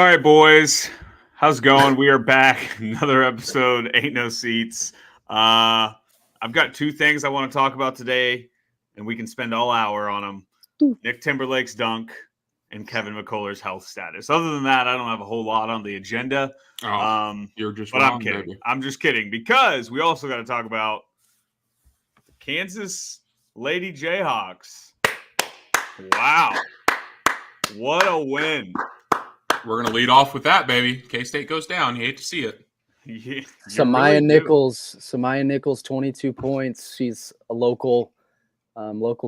All right, boys. How's it going? We are back. Another episode, Ain't No Seats. I've got two things I want to talk about today, and we can spend all hour on them. Nick Timberlake's dunk and Kevin McCullar's health status. Other than that, I don't have a whole lot on the agenda. You're just but wrong, I'm kidding. baby. I'm just kidding because we also got to talk about Kansas Lady Jayhawks. Wow. What a win. We're going to lead off with that, baby. K-State goes down. You hate to see it. Yeah, Samaya Nichols, 22 points. She's a local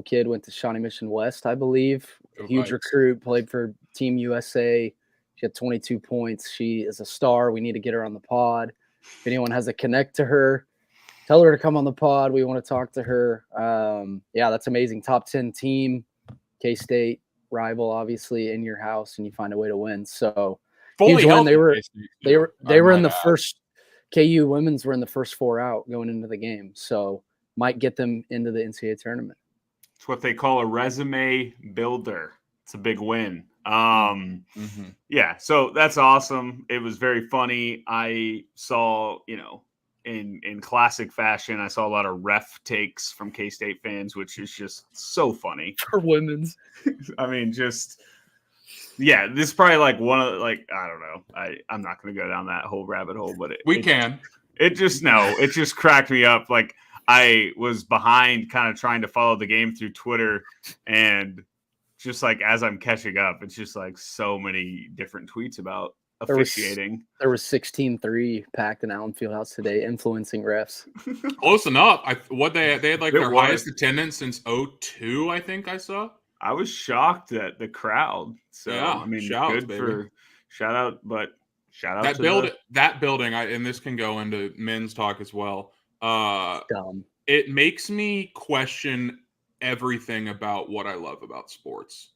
kid, went to Shawnee Mission West, I believe. Huge recruit, played for Team USA. She had 22 points. She is a star. We need to get her on the pod. If anyone has a connect to her, tell her to come on the pod. We want to talk to her. Yeah, that's amazing. Top 10 team, K-State rival, obviously, in your house, and you find a way to win. So huge win. They were in the first. KU women's were in the first four out going into the game, so might get them into the NCAA tournament. It's what they call a resume builder. It's a big win. Yeah, so that's awesome. It was very funny. I saw, in classic fashion, I saw a lot of ref takes from K-State fans, which is just so funny. For women's. I mean, this is probably like one of I don't know. I'm not going to go down that whole rabbit hole, but it just cracked me up. Like I was behind kind of trying to follow the game through Twitter, and just like as I'm catching up, it's just like so many different tweets about officiating. There was 16-3 packed in Allen Fieldhouse today, influencing refs. Close enough. They had like their highest attendance since 2002, I think I saw. I was shocked at the crowd. So yeah, I mean, shout out that building. And this can go into men's talk as well. Dumb. It makes me question everything about what I love about sports.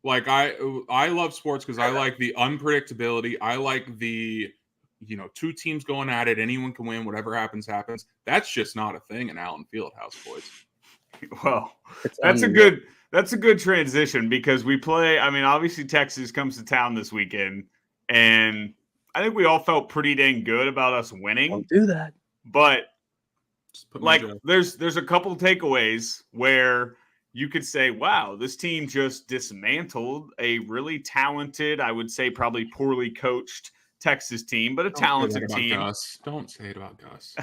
Like I love sports because I like the unpredictability. I like the two teams going at it. Anyone can win. Whatever happens, happens. That's just not a thing in Allen Fieldhouse, boys. Well, that's a good transition because we play. I mean, obviously Texas comes to town this weekend, and I think we all felt pretty dang good about us winning. Don't do that. But there's a couple takeaways where you could say, wow, this team just dismantled a really talented, I would say probably poorly coached Texas team, but a talented team. Don't say it about Gus.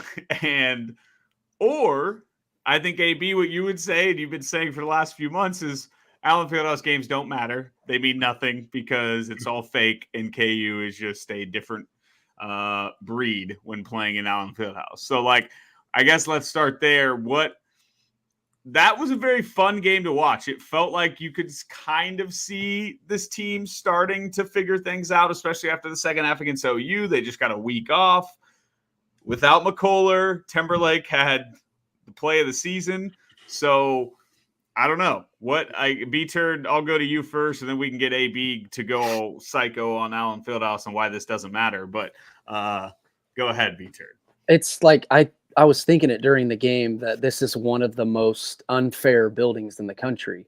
Or I think, AB, what you would say, and you've been saying for the last few months, is Allen Fieldhouse games don't matter. They mean nothing because it's all fake, and KU is just a different breed when playing in Allen Fieldhouse. So, I guess let's start there. That was a very fun game to watch. It felt like you could kind of see this team starting to figure things out, especially after the second half against OU. They just got a week off. Without McCullar, Timberlake had the play of the season. So I don't know B-Turn, I'll go to you first, and then we can get AB to go all psycho on Allen Fieldhouse and why this doesn't matter. But go ahead, B-Turn. It's like I was thinking it during the game that this is one of the most unfair buildings in the country.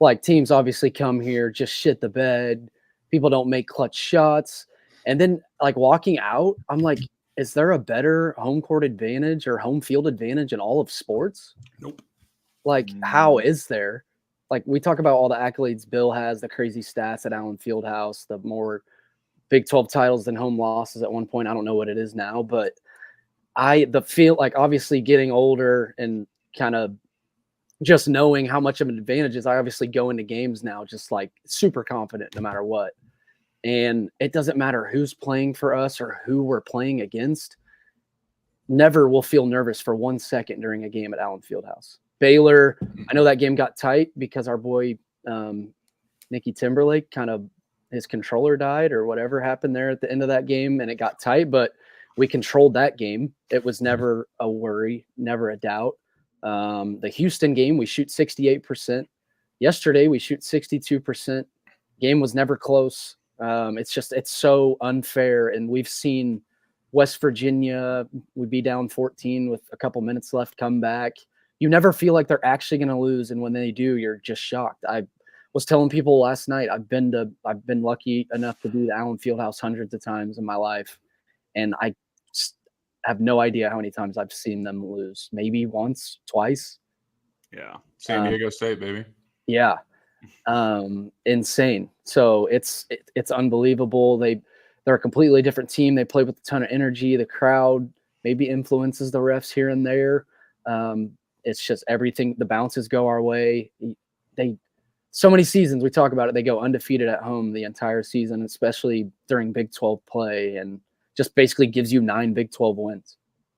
Like teams obviously come here, just shit the bed. People don't make clutch shots. And then walking out, I'm like, is there a better home court advantage or home field advantage in all of sports? Nope. How is there? We talk about all the accolades Bill has, the crazy stats at Allen Fieldhouse, the more Big 12 titles than home losses at one point. I don't know what it is now, but obviously getting older and kind of just knowing how much of an advantage is, I obviously go into games now just super confident no matter what. And it doesn't matter who's playing for us or who we're playing against. Never will feel nervous for 1 second during a game at Allen Fieldhouse. Baylor, I know that game got tight because our boy Nicky Timberlake his controller died or whatever happened there at the end of that game, and it got tight, but we controlled that game. It was never a worry, never a doubt. The Houston game, we shoot 68%. Yesterday, we shoot 62%. Game was never close. It's so unfair. And we've seen West Virginia, we'd be down 14 with a couple minutes left, come back. You never feel like they're actually going to lose. And when they do, you're just shocked. was telling people last night, I've been lucky enough to do the Allen Fieldhouse hundreds of times in my life, and I have no idea how many times I've seen them lose. Maybe once, twice. Yeah. San Diego State, baby. Yeah. Insane. So it's unbelievable. They're a completely different team. They play with a ton of energy. The crowd maybe influences the refs here and there. It's just everything. The bounces go our way. So many seasons we talk about it. They go undefeated at home the entire season, especially during Big 12 play, and just basically gives you 9 Big 12 wins.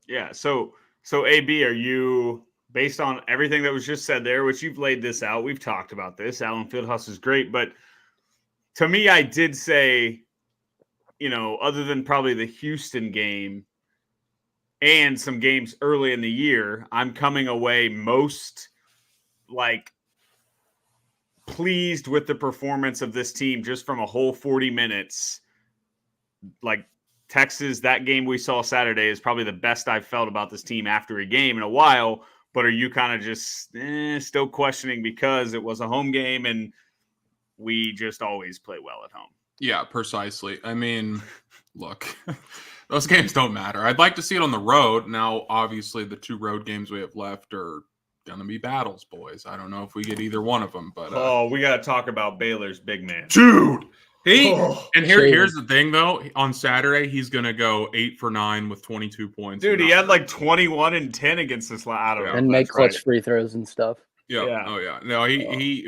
Yeah. So AB, are you, based on everything that was just said there, which you've laid this out, we've talked about this. Allen Fieldhouse is great, but to me, I did say, other than probably the Houston game and some games early in the year, I'm coming away most pleased with the performance of this team just from a whole 40 minutes. Like Texas, that game we saw Saturday is probably the best I've felt about this team after a game in a while. But are you kind of just still questioning because it was a home game and we just always play well at home? Yeah, precisely. I mean, look, those games don't matter. I'd like to see it on the road. Now, obviously, the 2 road games we have left are going to be battles, boys. I don't know if we get either one of them, but we got to talk about Baylor's big man. Dude, here's the thing, though. On Saturday, he's going to go 8 for 9 with 22 points. Dude, he had 21 and 10 against us. I don't know. And make clutch free throws and stuff. Yeah. Oh, yeah. No,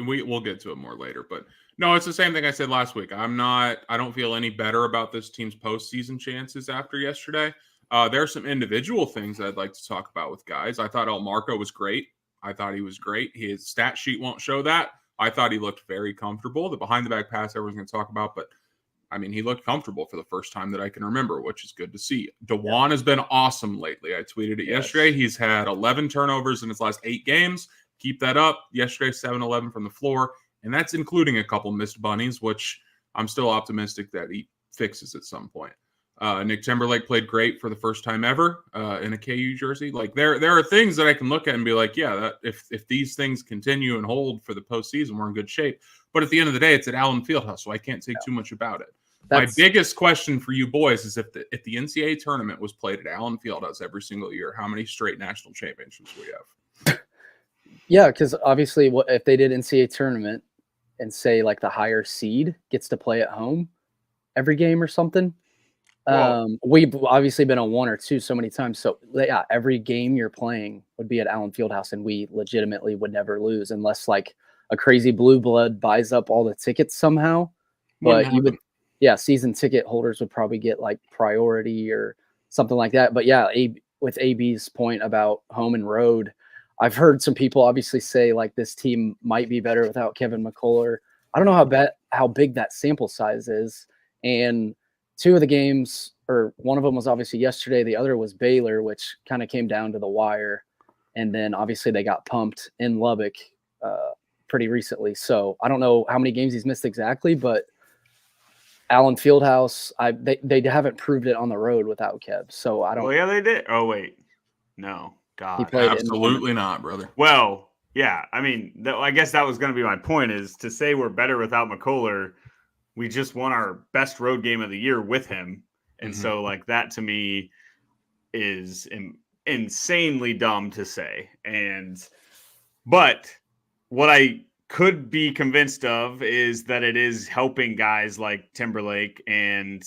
we'll get to it more later, but no, it's the same thing I said last week. I don't feel any better about this team's postseason chances after yesterday. There are some individual things I'd like to talk about with guys. I thought El Marco was great. I thought he was great. His stat sheet won't show that. I thought he looked very comfortable. The behind-the-back pass everyone's going to talk about, but, I mean, he looked comfortable for the first time that I can remember, which is good to see. DeJuan has been awesome lately. I tweeted it yesterday. He's had 11 turnovers in his last 8 games. Keep that up. Yesterday, 7-11 from the floor, and that's including a couple missed bunnies, which I'm still optimistic that he fixes at some point. Nick Timberlake played great for the first time ever in a KU jersey. Like there are things that I can look at and be like, yeah, that if these things continue and hold for the postseason, we're in good shape. But at the end of the day, it's at Allen Fieldhouse, so I can't say too much about it. My biggest question for you boys is if the NCAA tournament was played at Allen Fieldhouse every single year, how many straight national championships we have? Yeah, because obviously, if they did NCAA tournament and say like the higher seed gets to play at home every game or something. We've obviously been on 1 or 2 so many times. So yeah, every game you're playing would be at Allen Fieldhouse, and we legitimately would never lose unless like a crazy blue blood buys up all the tickets somehow. But season ticket holders would probably get like priority or something like that. But yeah, with AB's point about home and road, I've heard some people obviously say like this team might be better without Kevin McCullar. I don't know how big that sample size is, and 2 of the games, or one of them was obviously yesterday. The other was Baylor, which kind of came down to the wire. And then obviously they got pumped in Lubbock pretty recently. So I don't know how many games he's missed exactly, but Allen Fieldhouse, they haven't proved it on the road without Kev. So I don't. Well, yeah, they did. Oh, wait. No. God. He played absolutely not, brother. Well, yeah. I mean, I guess that was going to be my point, is to say we're better without McCullar. We just won our best road game of the year with him. And so like that to me is insanely dumb to say. But what I could be convinced of is that it is helping guys like Timberlake and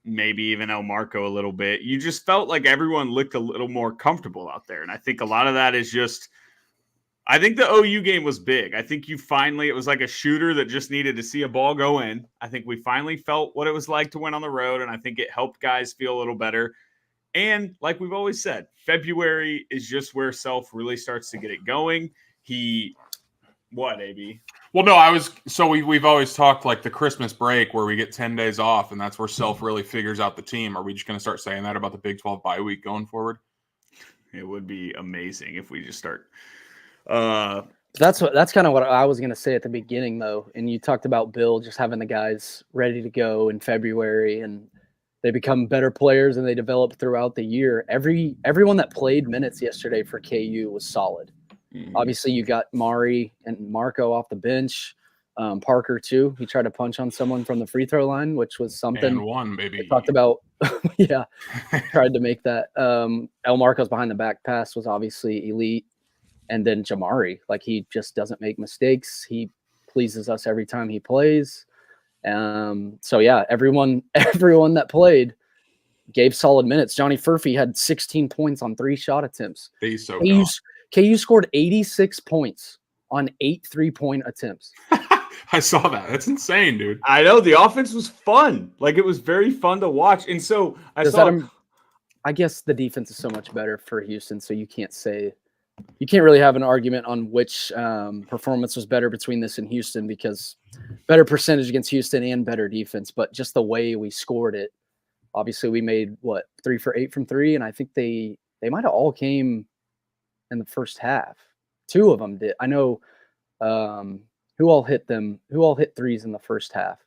maybe even El Marco a little bit. You just felt like everyone looked a little more comfortable out there. And I think a lot of that is just, I think the OU game was big. I think it was like a shooter that just needed to see a ball go in. I think we finally felt what it was like to win on the road, and I think it helped guys feel a little better. And like we've always said, February is just where Self really starts to get it going. What, AB? Well, no, we've always talked like the Christmas break where we get 10 days off, and that's where Self really figures out the team. Are we just going to start saying that about the Big 12 bye week going forward? It would be amazing if we just start. That's kind of what I was going to say at the beginning, though. And you talked about Bill just having the guys ready to go in February, and they become better players and they develop throughout the year. Everyone that played minutes yesterday for KU was solid. Obviously, you got Mari and Marco off the bench. Parker too. He tried to punch on someone from the free throw line, which was something And one, baby. we talked about. Yeah, tried to make that. El Marco's behind the back pass was obviously elite. And then Jamari, like he just doesn't make mistakes. He pleases us every time he plays. So yeah, everyone that played gave solid minutes. Johnny Furphy had 16 points on 3 shot attempts. He's so KU scored 86 points on 8 3-point attempts. I saw that. That's insane, dude. I know the offense was fun. Like it was very fun to watch. And so I guess the defense is so much better for Houston, so you can't really have an argument on which performance was better between this and Houston, because better percentage against Houston and better defense, but just the way we scored it. Obviously, we made 3 for 8 from 3, and I think they might have all came in the first half. 2 of them did. I know who all hit threes in the first half.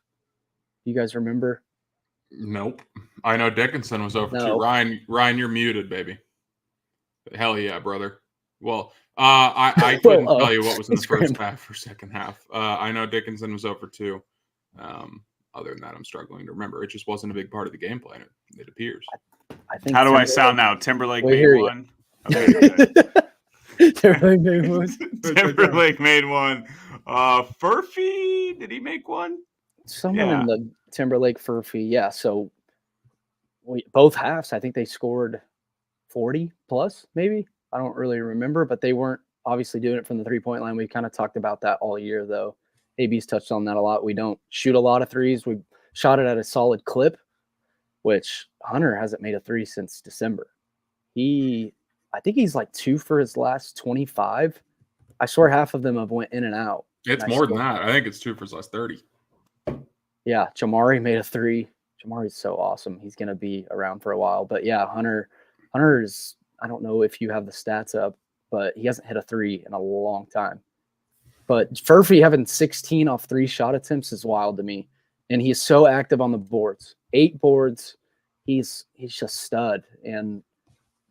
You guys remember? Nope. I know Dickinson was over 2. Ryan, you're muted, baby. Hell yeah, brother. Well, I couldn't tell you what was in the first half or second half. I know Dickinson was over 2. Other than that, I'm struggling to remember. It just wasn't a big part of the game plan. It appears. I think. How do I sound now? Timberlake made one. Timberlake made one. Timberlake made one. Furphy, did he make one? Someone in the Timberlake Furphy. Yeah. So both halves, I think they scored 40 plus, maybe. I don't really remember, but they weren't obviously doing it from the 3-point line. We kind of talked about that all year, though. AB's touched on that a lot. We don't shoot a lot of threes. We shot it at a solid clip, which Hunter hasn't made a 3 since December. I think he's like 2 for his last 25. I swear half of them have went in and out. It's more than that. I think it's 2 for his last 30. Yeah, Jamari made a 3. Jamari's so awesome. He's going to be around for a while. But yeah, Hunter's, I don't know if you have the stats up, but he hasn't hit a 3 in a long time. But Furphy having 16 off 3 shot attempts is wild to me. And he's so active on the boards. 8 boards. He's just stud. And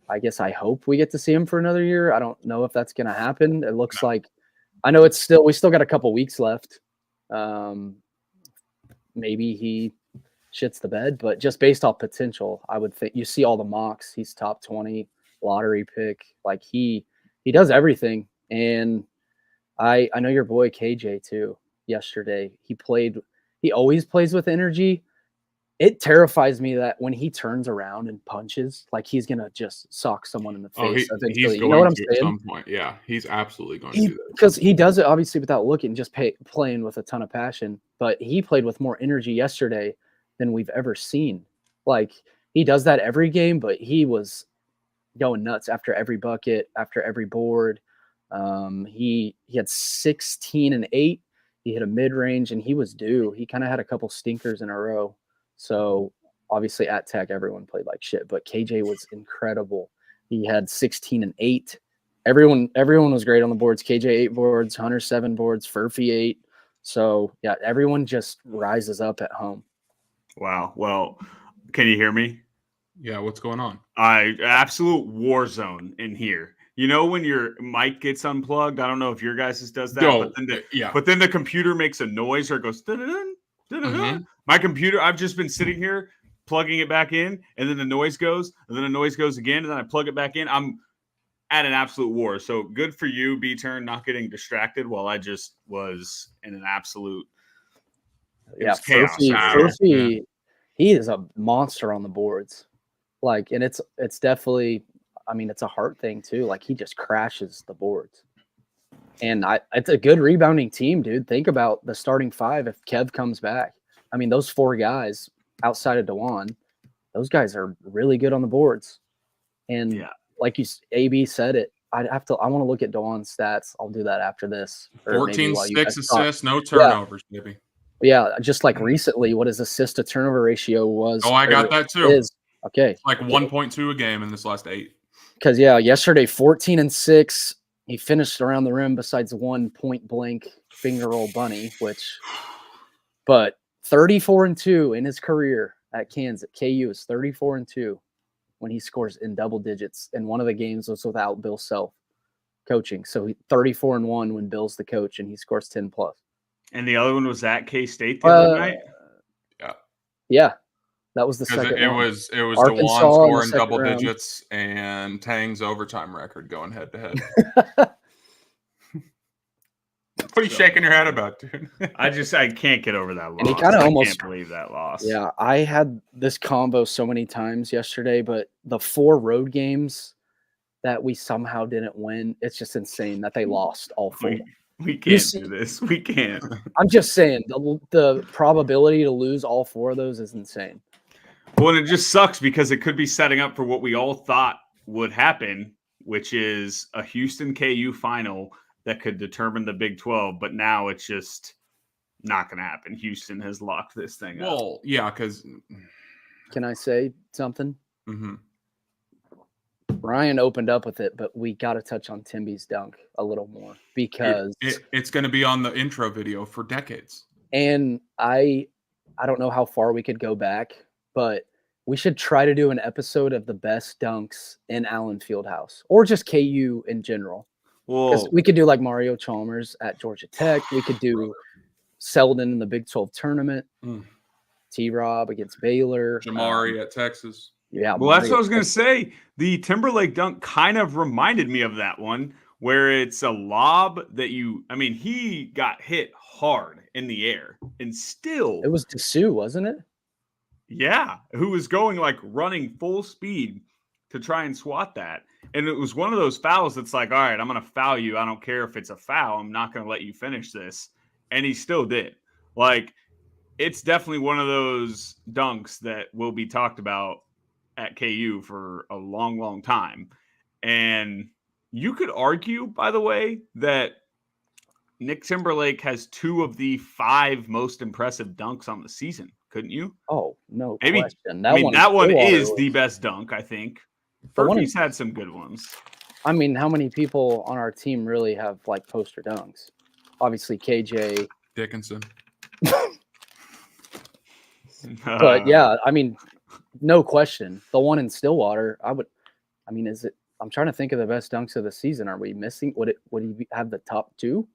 I guess I hope we get to see him for another year. I don't know if that's going to happen. It looks like, I know we still got a couple weeks left. Maybe he shits the bed, but just based off potential, I would think you see all the mocks. He's top 20 lottery pick. Like he does everything. And I know your boy KJ too. Yesterday, he always plays with energy. It terrifies me that when he turns around and punches, like he's gonna just sock someone in the face. He's going to at some point. Yeah, he's absolutely going to do that because he does it obviously without looking, just playing with a ton of passion. But he played with more energy yesterday than we've ever seen. Like he does that every game, but he was going nuts after every bucket, after every board. He had 16 and 8. He hit a mid-range and he was due. He kind of had a couple stinkers in a row. So obviously at Tech, everyone played like shit, but KJ was incredible. He had 16 and 8. Everyone was great on the boards. KJ 8 boards, Hunter 7 boards, Furphy 8. So yeah, everyone just rises up at home. Wow. Well, can you hear me? Yeah. What's going on? Absolute war zone in here. You know when your mic gets unplugged? I don't know if your guys' does that, but then the computer makes a noise or it goes dun-dun-dun, dun-dun-dun. Mm-hmm. My computer, I've just been sitting here plugging it back in, and then the noise goes, and then the noise goes again, and then I plug it back in. I'm at an absolute war. So good for you, B-Turn, not getting distracted while I just was in an absolute chaos. Furphy, he is a monster on the boards. Like, and it's definitely, I mean, it's a heart thing too. Like he just crashes the boards. And it's a good rebounding team, dude. Think about the starting 5 if Kev comes back. I mean, those 4 guys outside of DeJuan, those guys are really good on the boards. And like AB said it, I want to look at DeJuan's stats. I'll do that after this. 14, 6 assists, no turnovers, maybe. Yeah, just like recently, what his assist to turnover ratio was. Oh, I got that too. Okay. It's like 1.2 a game in this last 8. Because yesterday 14 and 6. He finished around the rim besides one point blank finger roll bunny, but 34 and 2 in his career at Kansas. KU is 34 and 2 when he scores in double digits. And one of the games was without Bill Self coaching. So he 34 and 1 when Bill's the coach and he scores 10 plus. And the other one was at K-State the other night? Yeah. That was the Because second it one. was Arkansas DeJuan in the scoring second double round. digits and Tang's overtime record going head to head. What are you shaking your head about, dude? I can't get over that loss. And he kinda I almost- can't believe that loss. Yeah, I had this combo so many times yesterday, but the 4 road games that we somehow didn't win, it's just insane that they lost all 4. We can't do this. We can't. I'm just saying the probability to lose all 4 of those is insane. Well, and it just sucks because it could be setting up for what we all thought would happen, which is a Houston KU final that could determine the Big 12. But now it's just not going to happen. Houston has locked this thing up. Well, yeah, because. Can I say something? Mm-hmm. Ryan opened up with it, but we got to touch on Timby's dunk a little more because it's going to be on the intro video for decades. And I don't know how far we could go back, but we should try to do an episode of the best dunks in Allen Fieldhouse or just KU in general. Well, we could do like Mario Chalmers at Georgia Tech. We could do Selden in the Big 12 tournament. T-Rob against Baylor. Jamari at Texas. Yeah. Well, that's what I was going to say. The Timberlake dunk kind of reminded me of that one where it's a lob that he got hit hard in the air and still. It was Dessou, wasn't it? Yeah. Who was going like running full speed to try and swat that. And it was one of those fouls that's like, all right, I'm going to foul you. I don't care if it's a foul. I'm not going to let you finish this. And he still did. Like, it's definitely one of those dunks that will be talked about at KU for a long, long time. And you could argue, by the way, that Nick Timberlake has 2 of the 5 most impressive dunks on the season. Couldn't you? Oh, no Maybe, question. That one is the best dunk, I think. Furphy's had some good ones. I mean, how many people on our team really have like poster dunks? Obviously, KJ Dickinson. But yeah, I mean, no question. The one in Stillwater, is it? I'm trying to think of the best dunks of the season. Are we missing? Would he have the top 2?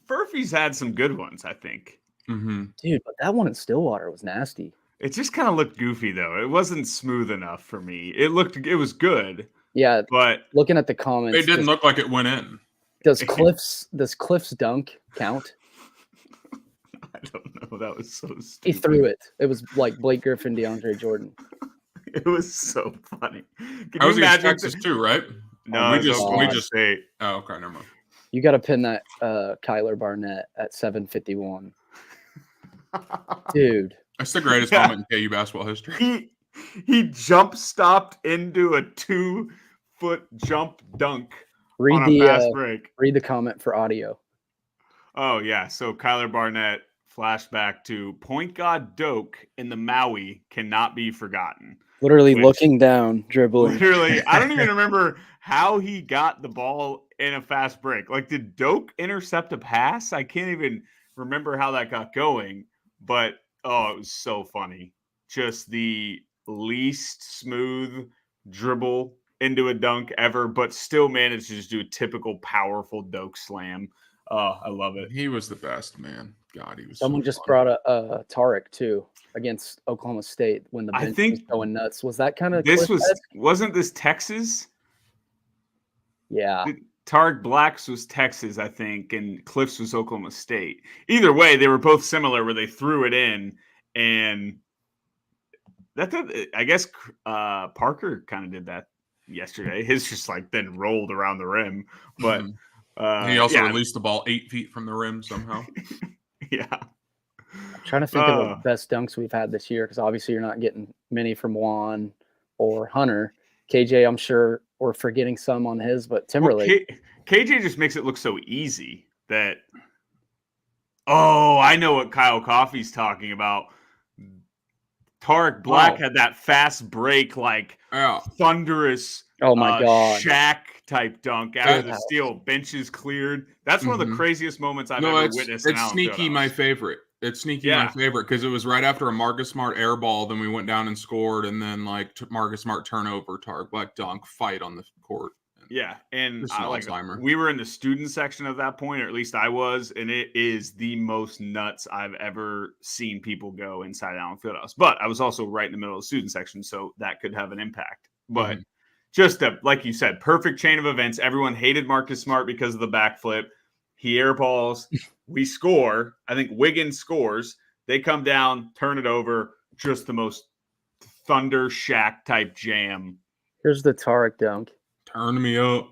Furphy's had some good ones, I think. Mm-hmm. Dude, but that one in Stillwater was nasty. It just kind of looked goofy, though. It wasn't smooth enough for me. It was good. Yeah, but looking at the comments, it didn't look like it went in. Does Cliff's dunk count? I don't know. That was so stupid. He threw it. It was like Blake Griffin, DeAndre Jordan. It was so funny. I was against Texas too, right? No, we just say. Oh, okay, never mind. You got to pin that Kyler Barnett at 7:51. Dude, that's the greatest moment in KU basketball history. He jump stopped into a 2-foot jump dunk on a fast break. Read the comment for audio. Oh yeah, so Kyler Barnett flashback to point guard Doak in the Maui cannot be forgotten. Literally looking down, dribbling. Literally, I don't even remember how he got the ball in a fast break. Like, did Doak intercept a pass? I can't even remember how that got going. But, it was so funny. Just the least smooth dribble into a dunk ever, but still managed to just do a typical powerful Doak slam. Oh, I love it. He was the best, man. God, he was. Someone just brought a Tarek too against Oklahoma State when the bench was going nuts. Was that kind of wasn't this Texas? Yeah. Tarek Blacks was Texas, I think, and Cliffs was Oklahoma State. Either way, they were both similar where they threw it in, and I guess Parker kind of did that yesterday. His just like then rolled around the rim, but he also released the ball 8 feet from the rim somehow. Yeah. I'm trying to think of the best dunks we've had this year because obviously you're not getting many from Juan or Hunter. KJ, I'm sure we're forgetting some on his, but Timberlake. Well, KJ just makes it look so easy that. Oh, I know what Kyle Coffey's talking about. Tarek Black had that fast break, like thunderous. Oh my God! Shaq type dunk out of the steal, benches cleared. That's one of the craziest moments I've ever witnessed. It's sneaky my favorite. It's sneaky my favorite because it was right after a Marcus Smart air ball. Then we went down and scored, and then like Marcus Smart turnover, Tarek Black dunk, fight on the court. And Yeah, and Just an like Alzheimer. we were in the student section at that point, or at least I was, and it is the most nuts I've ever seen people go inside Allen Fieldhouse. But I was also right in the middle of the student section, so that could have an impact. But just like you said, perfect chain of events. Everyone hated Marcus Smart because of the backflip. He airballs. We score. I think Wiggins scores. They come down, turn it over. Just the most Thunder Shack type jam. Here's the Tarek dunk. Turn me up.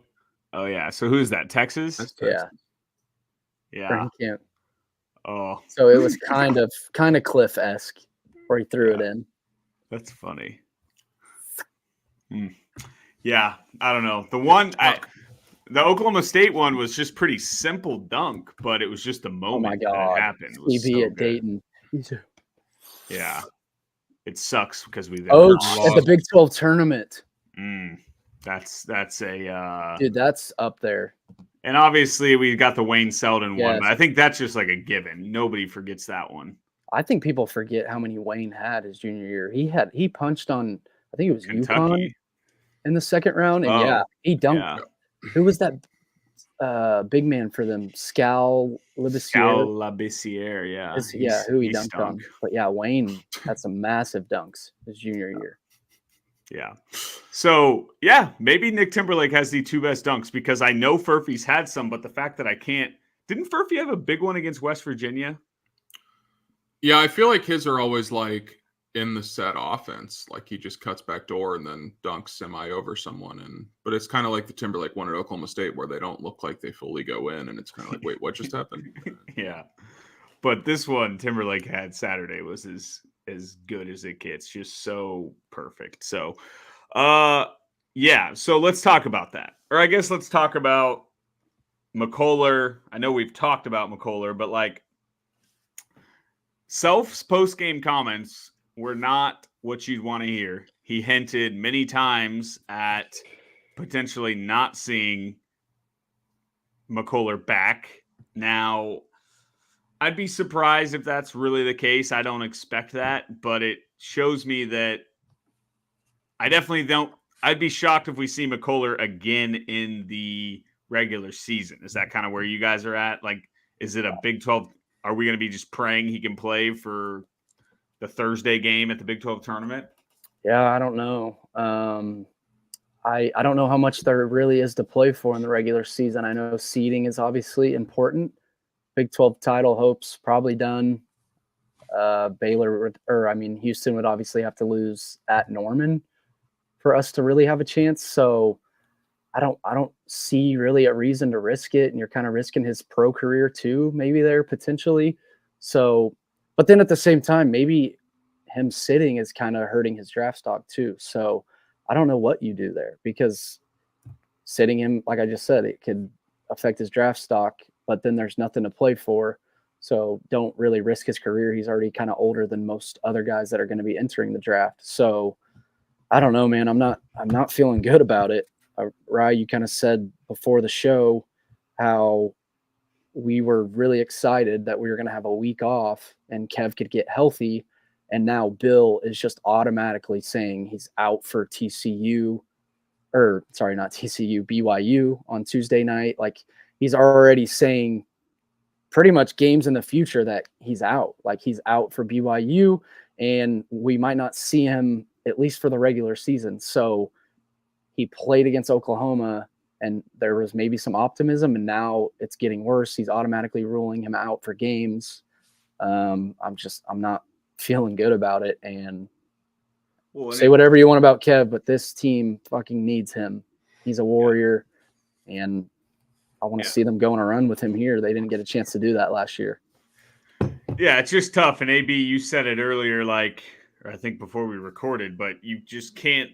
Oh yeah. So who's that? Texas? That's Yeah. Texas. Yeah. Camp. Oh. So it was kind of Cliff-esque where he threw it in. That's funny. Yeah, I don't know. The Oklahoma State one was just pretty simple dunk, but it was just the moment my God. that it happened. It was CB so at good. Dayton. Yeah. It sucks because we At the Big 12 tournament. That's a dude, that's up there. And obviously we got the Wayne Selden one, Yes. but I think that's just like a given. Nobody forgets that one. I think people forget how many Wayne had his junior year. He punched on, I think it was Kentucky UConn in the second round, and he dunked. Yeah. Who was that big man for them? Scal Labissiere, yeah. Who he dunked on. But yeah, Wayne had some massive dunks his junior year. Yeah. So, yeah, maybe Nick Timberlake has the two best dunks because I know Furphy's had some, but the fact that I can't – didn't Furphy have a big one against West Virginia? Yeah, I feel like his are always like in the set offense. Like he just cuts back door and then dunks semi over someone. But it's kind of like the Timberlake one at Oklahoma State where they don't look like they fully go in. And it's kind of like, wait, what just happened? Yeah. But this one Timberlake had Saturday was as good as it gets. Just so perfect. So, yeah. So let's talk about that. Or I guess let's talk about McCullar. I know we've talked about McCullar, but like Self's post-game comments were not what you'd want to hear. He hinted many times at potentially not seeing McCullar back. Now, I'd be surprised if that's really the case. I don't expect that, but it shows me that I definitely don't. I'd be shocked if we see McCullar again in the regular season. Is that kind of where you guys are at? Like, is it a Big 12? Are we going to be just praying he can play for the Thursday game at the Big 12 tournament? Yeah, I don't know. I don't know how much there really is to play for in the regular season. I know seeding is obviously important. Big 12 title hopes probably done. Houston would obviously have to lose at Norman for us to really have a chance. So I don't see really a reason to risk it. And you're kind of risking his pro career too, maybe there potentially. So, but then at the same time, maybe him sitting is kind of hurting his draft stock too. So I don't know what you do there because sitting him, like I just said, it could affect his draft stock, but then there's nothing to play for. So don't really risk his career. He's already kind of older than most other guys that are going to be entering the draft. So I don't know, man. I'm not feeling good about it. Rye, you kind of said before the show how we were really excited that we were going to have a week off and Kev could get healthy. And now Bill is just automatically saying he's out for BYU on Tuesday night. Like he's already saying pretty much games in the future that he's out. Like he's out for BYU and we might not see him at least for the regular season. So he played against Oklahoma and there was maybe some optimism and now it's getting worse. He's automatically ruling him out for games. I'm not feeling good about it. And say whatever you want about Kev, but this team fucking needs him. He's a warrior and I want to see them go on a run with him here. They didn't get a chance to do that last year. Yeah, it's just tough. And AB, you said it earlier, or I think before we recorded, but you just can't.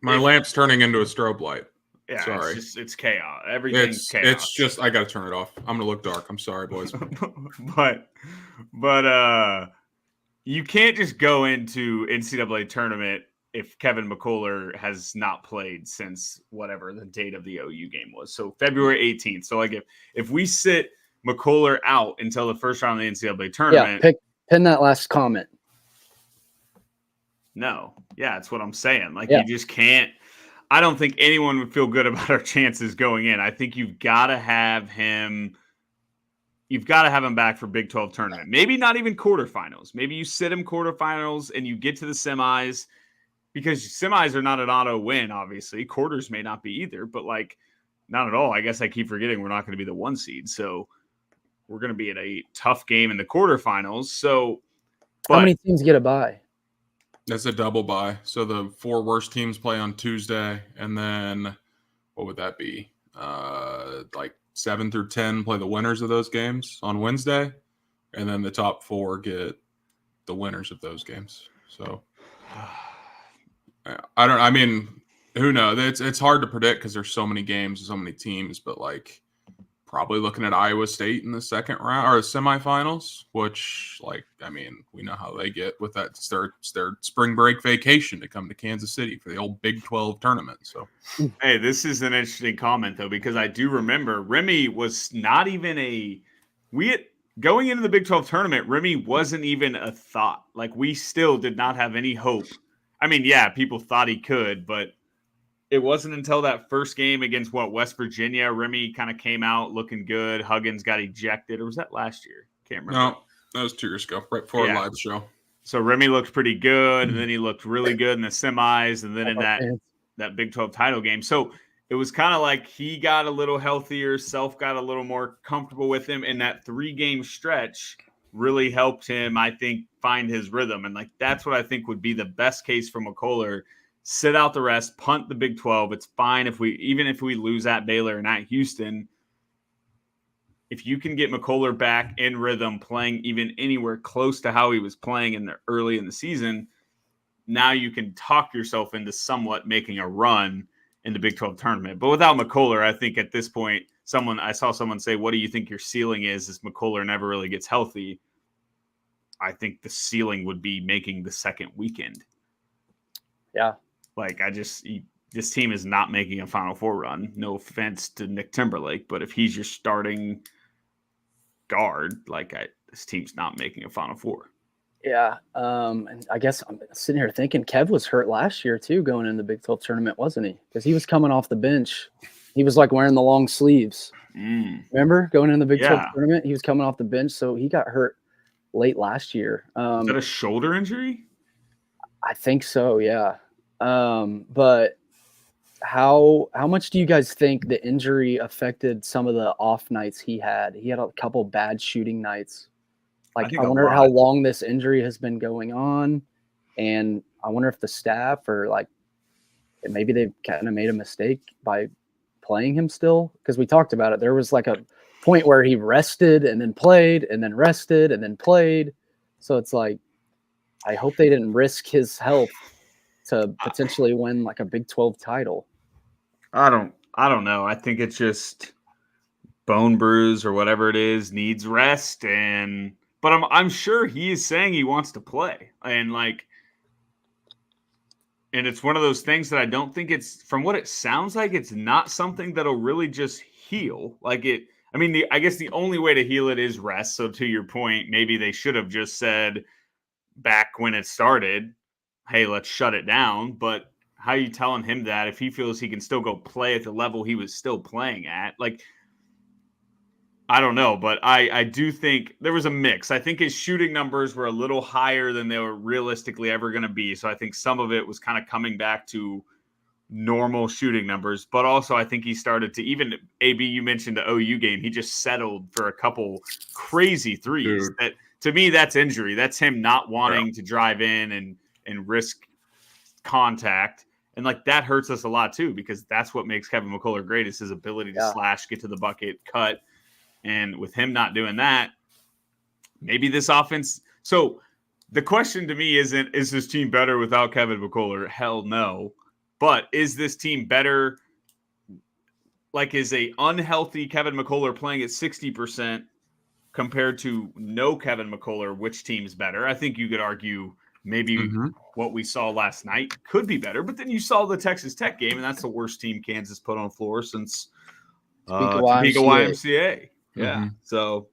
My lamp's turning into a strobe light. Yeah, sorry. It's chaos. Everything's chaos. It's just I got to turn it off. I'm gonna look dark. I'm sorry, boys. but you can't just go into NCAA tournament if Kevin McCullar has not played since whatever the date of the OU game was. So February 18th. So like if we sit McCullar out until the first round of the NCAA tournament. Yeah, pin that last comment. No. Yeah, that's what I'm saying. Like you just can't. I don't think anyone would feel good about our chances going in. I think you've got to have him. You've got to have him back for Big 12 tournament. Maybe not even quarterfinals. Maybe you sit him quarterfinals and you get to the semis, because semis are not an auto win, obviously. Quarters may not be either, but like not at all. I guess I keep forgetting we're not going to be the 1 seed. So we're going to be in a tough game in the quarterfinals. So, how many teams get a bye? That's a double bye. So the 4 worst teams play on Tuesday, and then what would that be? Like 7 through 10 play the winners of those games on Wednesday, and then the top 4 get the winners of those games. So I mean, who knows? It's hard to predict because there's so many games, so many teams, but like probably looking at Iowa State in the second round or semifinals, which, like, I mean, we know how they get with that. It's their spring break vacation to come to Kansas City for the old Big 12 tournament. So, hey, this is an interesting comment, though, because I do remember Remy was not even going into the Big 12 tournament, Remy wasn't even a thought. Like, we still did not have any hope. I mean, yeah, people thought he could, but it wasn't until that first game against West Virginia, Remy kind of came out looking good. Huggins got ejected. Or was that last year? Can't remember. No, that was 2 years ago, right before our live show. So Remy looked pretty good, and then he looked really good in the semis, and then in that Big 12 title game. So it was kind of like he got a little healthier, Self got a little more comfortable with him, and that 3-game stretch really helped him, I think, find his rhythm. And like that's what I think would be the best case for McCullar. Sit out the rest, punt the Big 12. It's fine if we lose at Baylor and at Houston. If you can get McCullar back in rhythm, playing even anywhere close to how he was playing early in the season, now you can talk yourself into somewhat making a run in the Big 12 tournament. But without McCullar, I think at this point, I saw someone say, "What do you think your ceiling is?" As McCullar never really gets healthy. I think the ceiling would be making the second weekend. Yeah. Like, this team is not making a Final Four run. No offense to Nick Timberlake, but if he's your starting guard, this team's not making a Final Four. Yeah. And I guess I'm sitting here thinking Kev was hurt last year too, going in the Big 12 tournament, wasn't he? Because he was coming off the bench. He was like wearing the long sleeves. Remember going in the Big 12 tournament? He was coming off the bench, so he got hurt late last year. Is that a shoulder injury? I think so, yeah. But how much do you guys think the injury affected some of the off nights he had? He had a couple bad shooting nights. Like, I wonder how long this injury has been going on, and I wonder if the staff or like maybe they've kind of made a mistake by playing him still, because we talked about it. There was like a point where he rested and then played and then rested and then played. So it's like, I hope they didn't risk his health to potentially win like a Big 12 title. I don't know. I think it's just bone bruise or whatever it is, needs rest, but I'm sure he is saying he wants to play. And it's one of those things that I don't think it's, from what it sounds like, it's not something that'll really just heal. I guess the only way to heal it is rest. So to your point, maybe they should have just said back when it started, hey, let's shut it down. But how are you telling him that if he feels he can still go play at the level he was still playing at? Like, I don't know, but I do think there was a mix. I think his shooting numbers were a little higher than they were realistically ever going to be. So I think some of it was kind of coming back to normal shooting numbers. But also I think he started to, even AB, you mentioned the OU game, he just settled for a couple crazy threes. That, to me, that's injury. That's him not wanting to drive in and risk contact. And like that hurts us a lot too, because that's what makes Kevin McCullar great, is his ability to slash, get to the bucket, cut. And with him not doing that, maybe this offense. So the question to me isn't, is this team better without Kevin McCullar? Hell no. But is this team better? Like, is a unhealthy Kevin McCullar playing at 60% compared to no Kevin McCullar? Which team's better? I think you could argue maybe what we saw last night could be better. But then you saw the Texas Tech game, and that's the worst team Kansas put on floor since Topeka YMCA. Yeah. So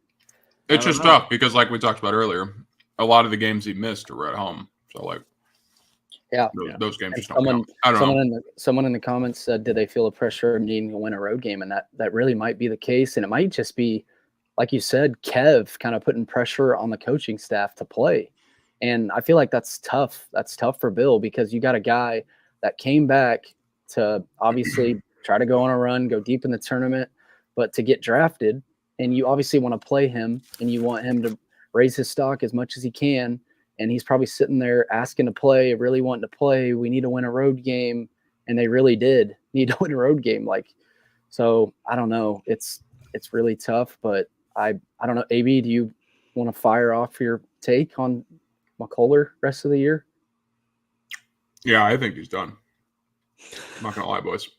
it's just tough because, like we talked about earlier, a lot of the games he missed are at home. So, like, Yeah. Those games And just don't count. I don't know. Someone in the comments said, "Did they feel the pressure of needing to win a road game?" And that really might be the case, and it might just be, like you said, Kev kind of putting pressure on the coaching staff to play. And I feel like that's tough. That's tough for Bill because you got a guy that came back to obviously try to go on a run, go deep in the tournament, but to get drafted, and you obviously want to play him and you want him to raise his stock as much as he can. And he's probably sitting there asking to play, really wanting to play. We need to win a road game. And they really did need to win a road game. So I don't know. It's really tough, but I don't know. AB, do you want to fire off your take on McCullar rest of the year? Yeah, I think he's done. I'm not going to lie, boys.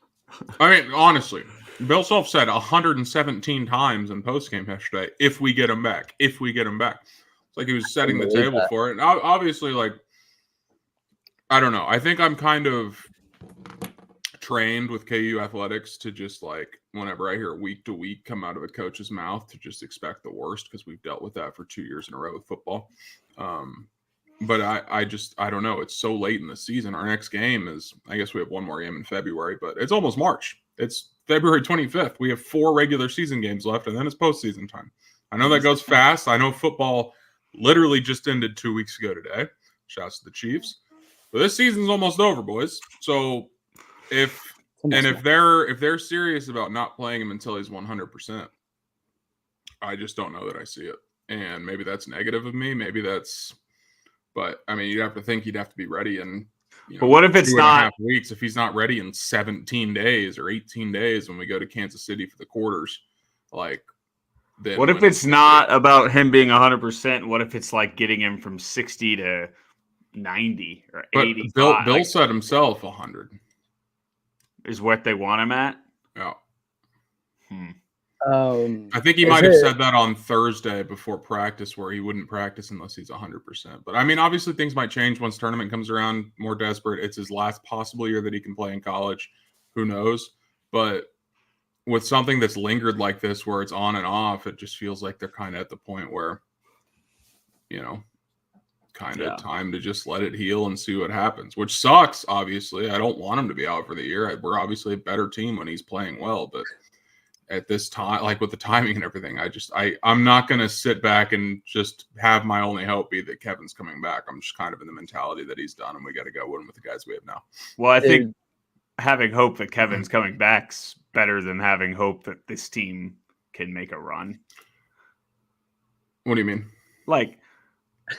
I mean, honestly, Bill Self said 117 times in postgame yesterday, if we get him back. It's like he was setting the table for it. And obviously, I don't know. I think I'm kind of trained with KU athletics to just whenever I hear week to week come out of a coach's mouth to just expect the worst because we've dealt with that for 2 years in a row with football. But I don't know. It's so late in the season. Our next game is, I guess we have one more game in February, but it's almost March. It's February 25th. We have 4 regular season games left, and then it's postseason time. I know that goes fast. I know football literally just ended 2 weeks ago today. Shouts to the Chiefs. But this season's almost over, boys. So if they're serious about not playing him until he's 100%, I just don't know that I see it. And maybe that's negative of me. Maybe that's, but I mean, you'd have to be ready in, but what if it's 2.5 weeks? If he's not ready in 17 days or 18 days when we go to Kansas City for the quarters, then what if it's not about him being 100%? What if it's getting him from 60 to 90 or 80? Bill said himself 100 is what they want him at. Yeah. I think he might have said that on Thursday before practice, where he wouldn't practice unless he's 100%. But I mean, obviously things might change once tournament comes around. More desperate. It's his last possible year that he can play in college. Who knows? But with something that's lingered like this, where it's on and off, it just feels like they're kind of at the point where, time to just let it heal and see what happens, which sucks. Obviously, I don't want him to be out for the year. We're obviously a better team when he's playing well, but at this time, with the timing and everything, I'm not going to sit back and just have my only hope be that Kevin's coming back. I'm just kind of in the mentality that he's done and we got to go win with the guys we have now. Well, I think having hope that Kevin's coming back's better than having hope that this team can make a run. What do you mean?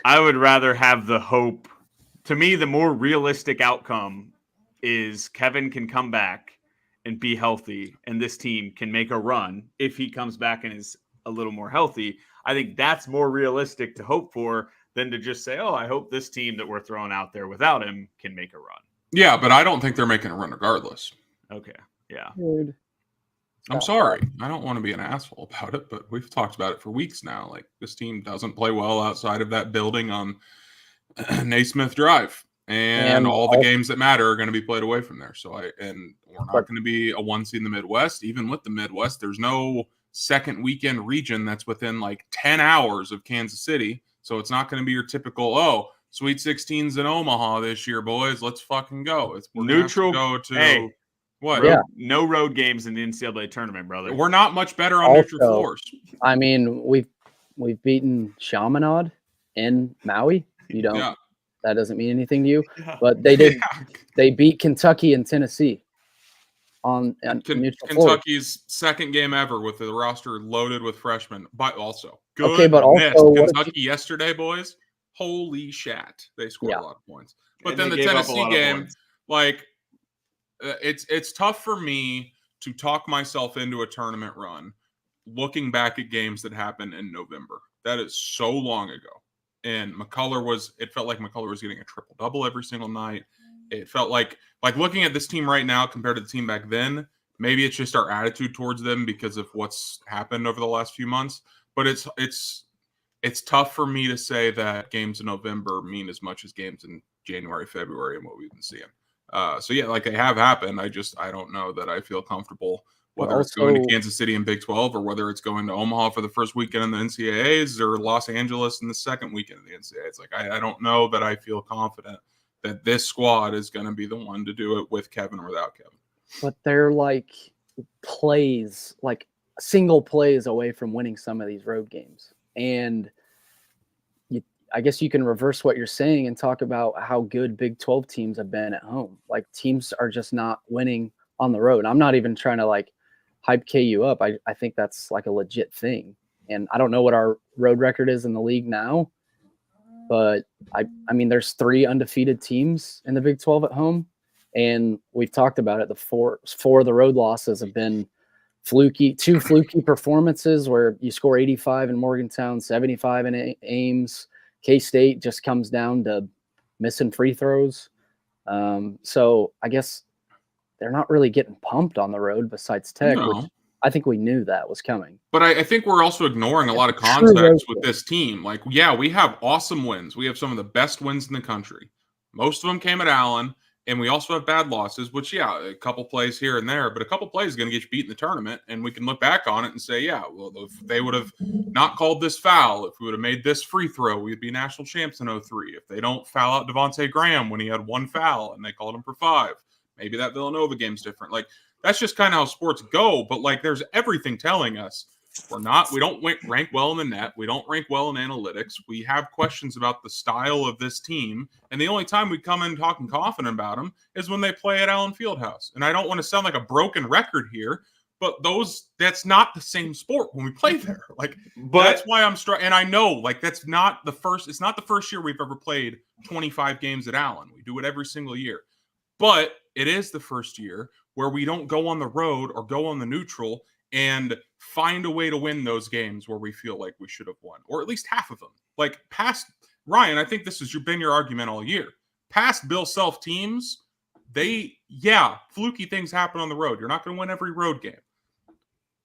I would rather have the hope. To me, the more realistic outcome is Kevin can come back and be healthy, and this team can make a run if he comes back and is a little more healthy. I think that's more realistic to hope for than to just say, I hope this team that we're throwing out there without him can make a run. Yeah, but I don't think they're making a run regardless. Okay, yeah. Dude. I'm sorry. I don't want to be an asshole about it, but we've talked about it for weeks now. This team doesn't play well outside of that building on Naismith Drive. And all the games that matter are going to be played away from there. We're not going to be a 1 seed in the Midwest. Even with the Midwest, there's no second weekend region that's within 10 hours of Kansas City. So it's not going to be your typical, Sweet 16's in Omaha this year, boys. Let's fucking go. We're neutral. Go to what? No road games in the NCAA tournament, brother. We're not much better on neutral floors. I mean, we've beaten Chaminade and Maui. You don't. Yeah. That doesn't mean anything to you, but they did. They beat Kentucky and Tennessee on Kentucky's second game ever with the roster loaded with freshmen. But also, good. Okay, but also Kentucky yesterday, boys. Holy shat! They scored a lot of points. But then the Tennessee game, it's tough for me to talk myself into a tournament run, looking back at games that happened in November. That is so long ago. And it felt like McCullar was getting a triple-double every single night. It felt like looking at this team right now compared to the team back then, maybe it's just our attitude towards them because of what's happened over the last few months. But it's tough for me to say that games in November mean as much as games in January, February, and what we've been seeing. They have happened. I don't know that I feel comfortable whether it's going to Kansas City in Big 12 or whether it's going to Omaha for the first weekend in the NCAAs or Los Angeles in the second weekend of the NCAAs. I don't know that I feel confident that this squad is going to be the one to do it with Kevin or without Kevin. But they're like plays, like single plays away from winning some of these road games. And I guess you can reverse what you're saying and talk about how good Big 12 teams have been at home. Like teams are just not winning on the road. I'm not even trying to like hype KU up. I think that's like a legit thing. And I don't know what our road record is in the league now, but I mean, there's 3 undefeated teams in the Big 12 at home. And we've talked about it. The four of the road losses have been two fluky performances where you score 85 in Morgantown, 75 in Ames. K-State just comes down to missing free throws. So I guess they're not really getting pumped on the road besides Tech, which I think we knew that was coming. But I think we're also ignoring a lot of context with this team. Like, yeah, we have awesome wins. We have some of the best wins in the country. Most of them came at Allen. And we also have bad losses, which, yeah, a couple plays here and there, but a couple plays is going to get you beat in the tournament. And we can look back on it and say, yeah, well, if they would have not called this foul, if we would have made this free throw, we'd be national champs in 03. If they don't foul out Devontae Graham when he had 1 foul and they called him for 5, maybe that Villanova game's different. Like, that's just kind of how sports go. But, like, there's everything telling us we don't rank well in the net. We don't rank well in analytics. We have questions about the style of this team. And the only time we come in talking confident about them is when they play at Allen Fieldhouse. And I don't want to sound like a broken record here, but that's not the same sport when we play there. Like, but that's why I'm and I know, like, it's not the first year we've ever played 25 games at Allen. We do it every single year. But it is the first year where we don't go on the road or go on the neutral and find a way to win those games where we feel like we should have won, or at least half of them. Like past Ryan, I think this has been your argument all year. Past Bill Self teams, fluky things happen on the road. You're not going to win every road game.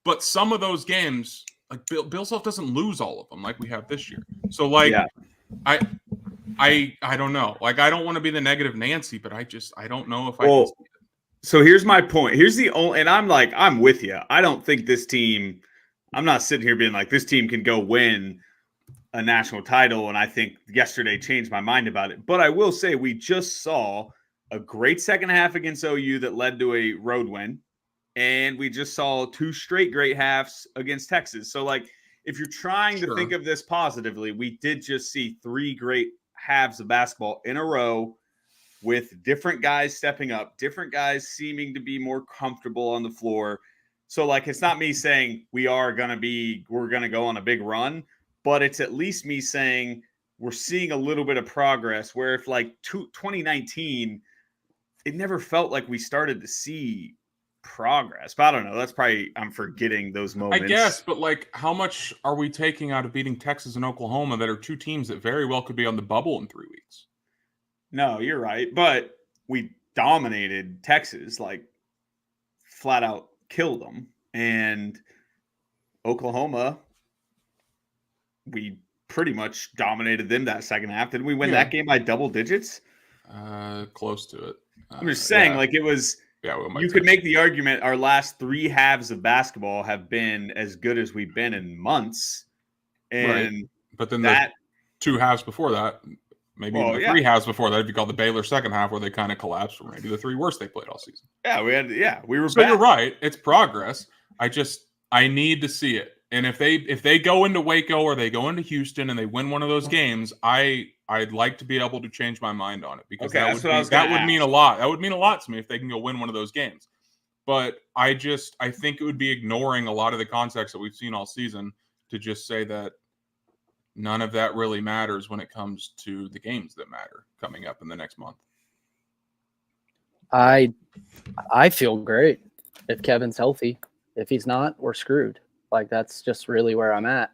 But some of those games, like Bill Self doesn't lose all of them like we have this year. So like, I don't know. Like, I don't want to be the negative Nancy, but I don't know if I can see it. So here's my point. Here's the only, and I'm with you. I don't think this team, I'm not sitting here being like, this team can go win a national title. And I think yesterday changed my mind about it. But I will say we just saw a great second half against OU that led to a road win. And we just saw 2 straight great halves against Texas. So like, if you're trying to think of this positively, we did just see 3 great halves of basketball in a row, with different guys stepping up, different guys seeming to be more comfortable on the floor. So, like, it's not me saying we're going to go on a big run, but it's at least me saying we're seeing a little bit of progress where if, like, 2019, it never felt like we started to see progress. But I don't know. That's probably, I'm forgetting those moments. I guess, but, like, how much are we taking out of beating Texas and Oklahoma that are 2 teams that very well could be on the bubble in 3 weeks? No, you're right. But we dominated Texas, like flat out killed them. And Oklahoma, we pretty much dominated them that second half. Didn't we win that game by double digits? Close to it. I'm just saying, like it was, you could make the argument our last 3 halves of basketball have been as good as we've been in months. And but then the 2 halves before that, maybe even the 3 halves before that, if you call the Baylor second half where they kind of collapsed, or maybe the 3 worst they played all season. We were so bad. You're right. It's progress. I need to see it. And if they go into Waco or they go into Houston and they win one of those games, I'd like to be able to change my mind on it because that would mean a lot. That would mean a lot to me if they can go win one of those games. But I think it would be ignoring a lot of the context that we've seen all season to just say that none of that really matters when it comes to the games that matter coming up in the next month. I feel great if Kevin's healthy. If he's not, we're screwed. Like, that's just really where I'm at.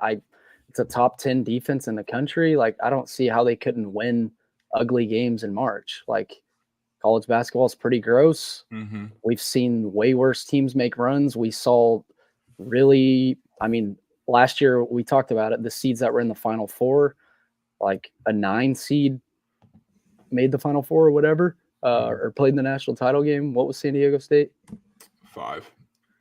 It's a top 10 defense in the country. Like, I don't see how they couldn't win ugly games in March. Like, college basketball is pretty gross. Mm-hmm. We've seen way worse teams make runs. We saw last year we talked about it, the seeds that were in the Final Four, like a 9 seed made the Final Four or whatever, or played in the national title game. What was San Diego State? 5.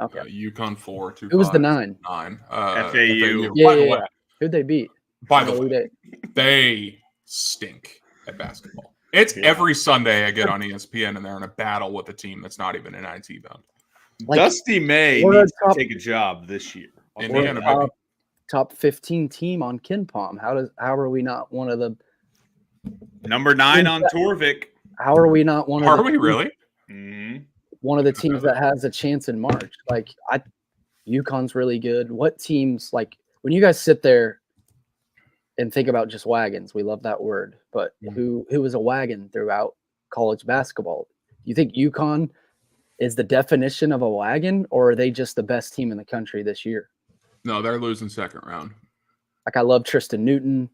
Okay. UConn 4. 2. Who was the 9? 9. FAU. Who'd they beat? By the way, they stink at basketball. It's every Sunday I get on ESPN and they're in a battle with a team that's not even an IT bound. Like, Dusty May needs to take a job this year. Indiana, top 15 team on KenPom. How are we not one of the number 9 on Torvik? How are we not one of Are we really? One of the teams that has a chance in March? Like UConn's really good. What teams, like when you guys sit there and think about just wagons, we love that word, but who is a wagon throughout college basketball? You think UConn is the definition of a wagon, or are they just the best team in the country this year? No, they're losing second round. Like I love Tristan Newton.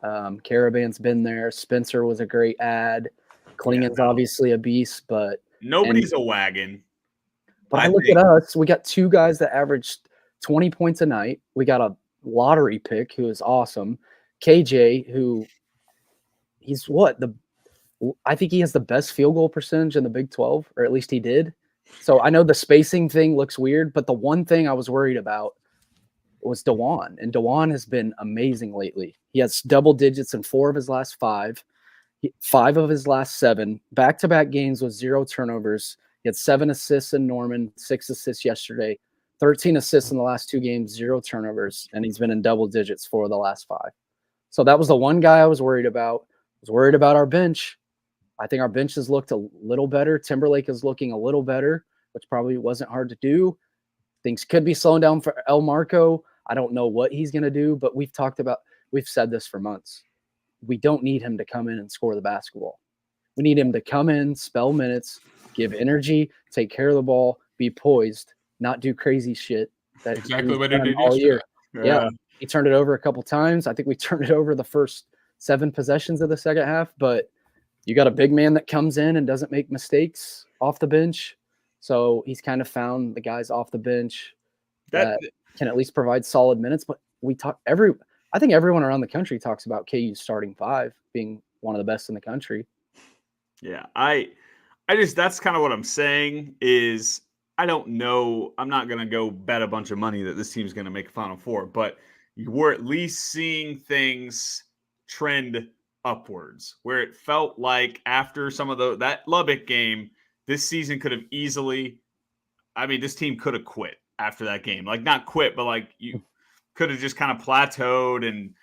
Caravan's been there. Spencer was a great ad. Klingen's obviously a beast, but nobody's a wagon. But I look at us. We got 2 guys that averaged 20 points a night. We got a lottery pick who is awesome. KJ, who he's I think he has the best field goal percentage in the Big 12, or at least he did. So I know the spacing thing looks weird, but the one thing I was worried about was DeJuan, and DeJuan has been amazing lately. He has double digits in 4 of his last 5, 5 of his last 7, back-to-back games with 0 turnovers. He had 7 assists in Norman, 6 assists yesterday, 13 assists in the last 2 games, 0 turnovers, and he's been in double digits for the last 5. So that was the one guy I was worried about. I was worried about our bench. I think our bench has looked a little better. Timberlake is looking a little better, which probably wasn't hard to do. Things could be slowing down for El Marco. I don't know what he's going to do, but we've said this for months. We don't need him to come in and score the basketball. We need him to come in, spell minutes, give energy, take care of the ball, be poised, not do crazy shit. That's exactly what he did all year. Yeah. He turned it over a couple times. I think we turned it over the first 7 possessions of the second half, but you got a big man that comes in and doesn't make mistakes off the bench. So he's kind of found the guys off the bench that can at least provide solid minutes. But I think everyone around the country talks about KU's starting 5 being one of the best in the country. Yeah, I just, that's kind of what I'm saying is I don't know. I'm not going to go bet a bunch of money that this team's going to make a Final Four, but you were at least seeing things trend upwards, where it felt like after some of that Lubbock game, this season could have easily, this team could have quit after that game. Like, not quit, but like you could have just kind of plateaued and,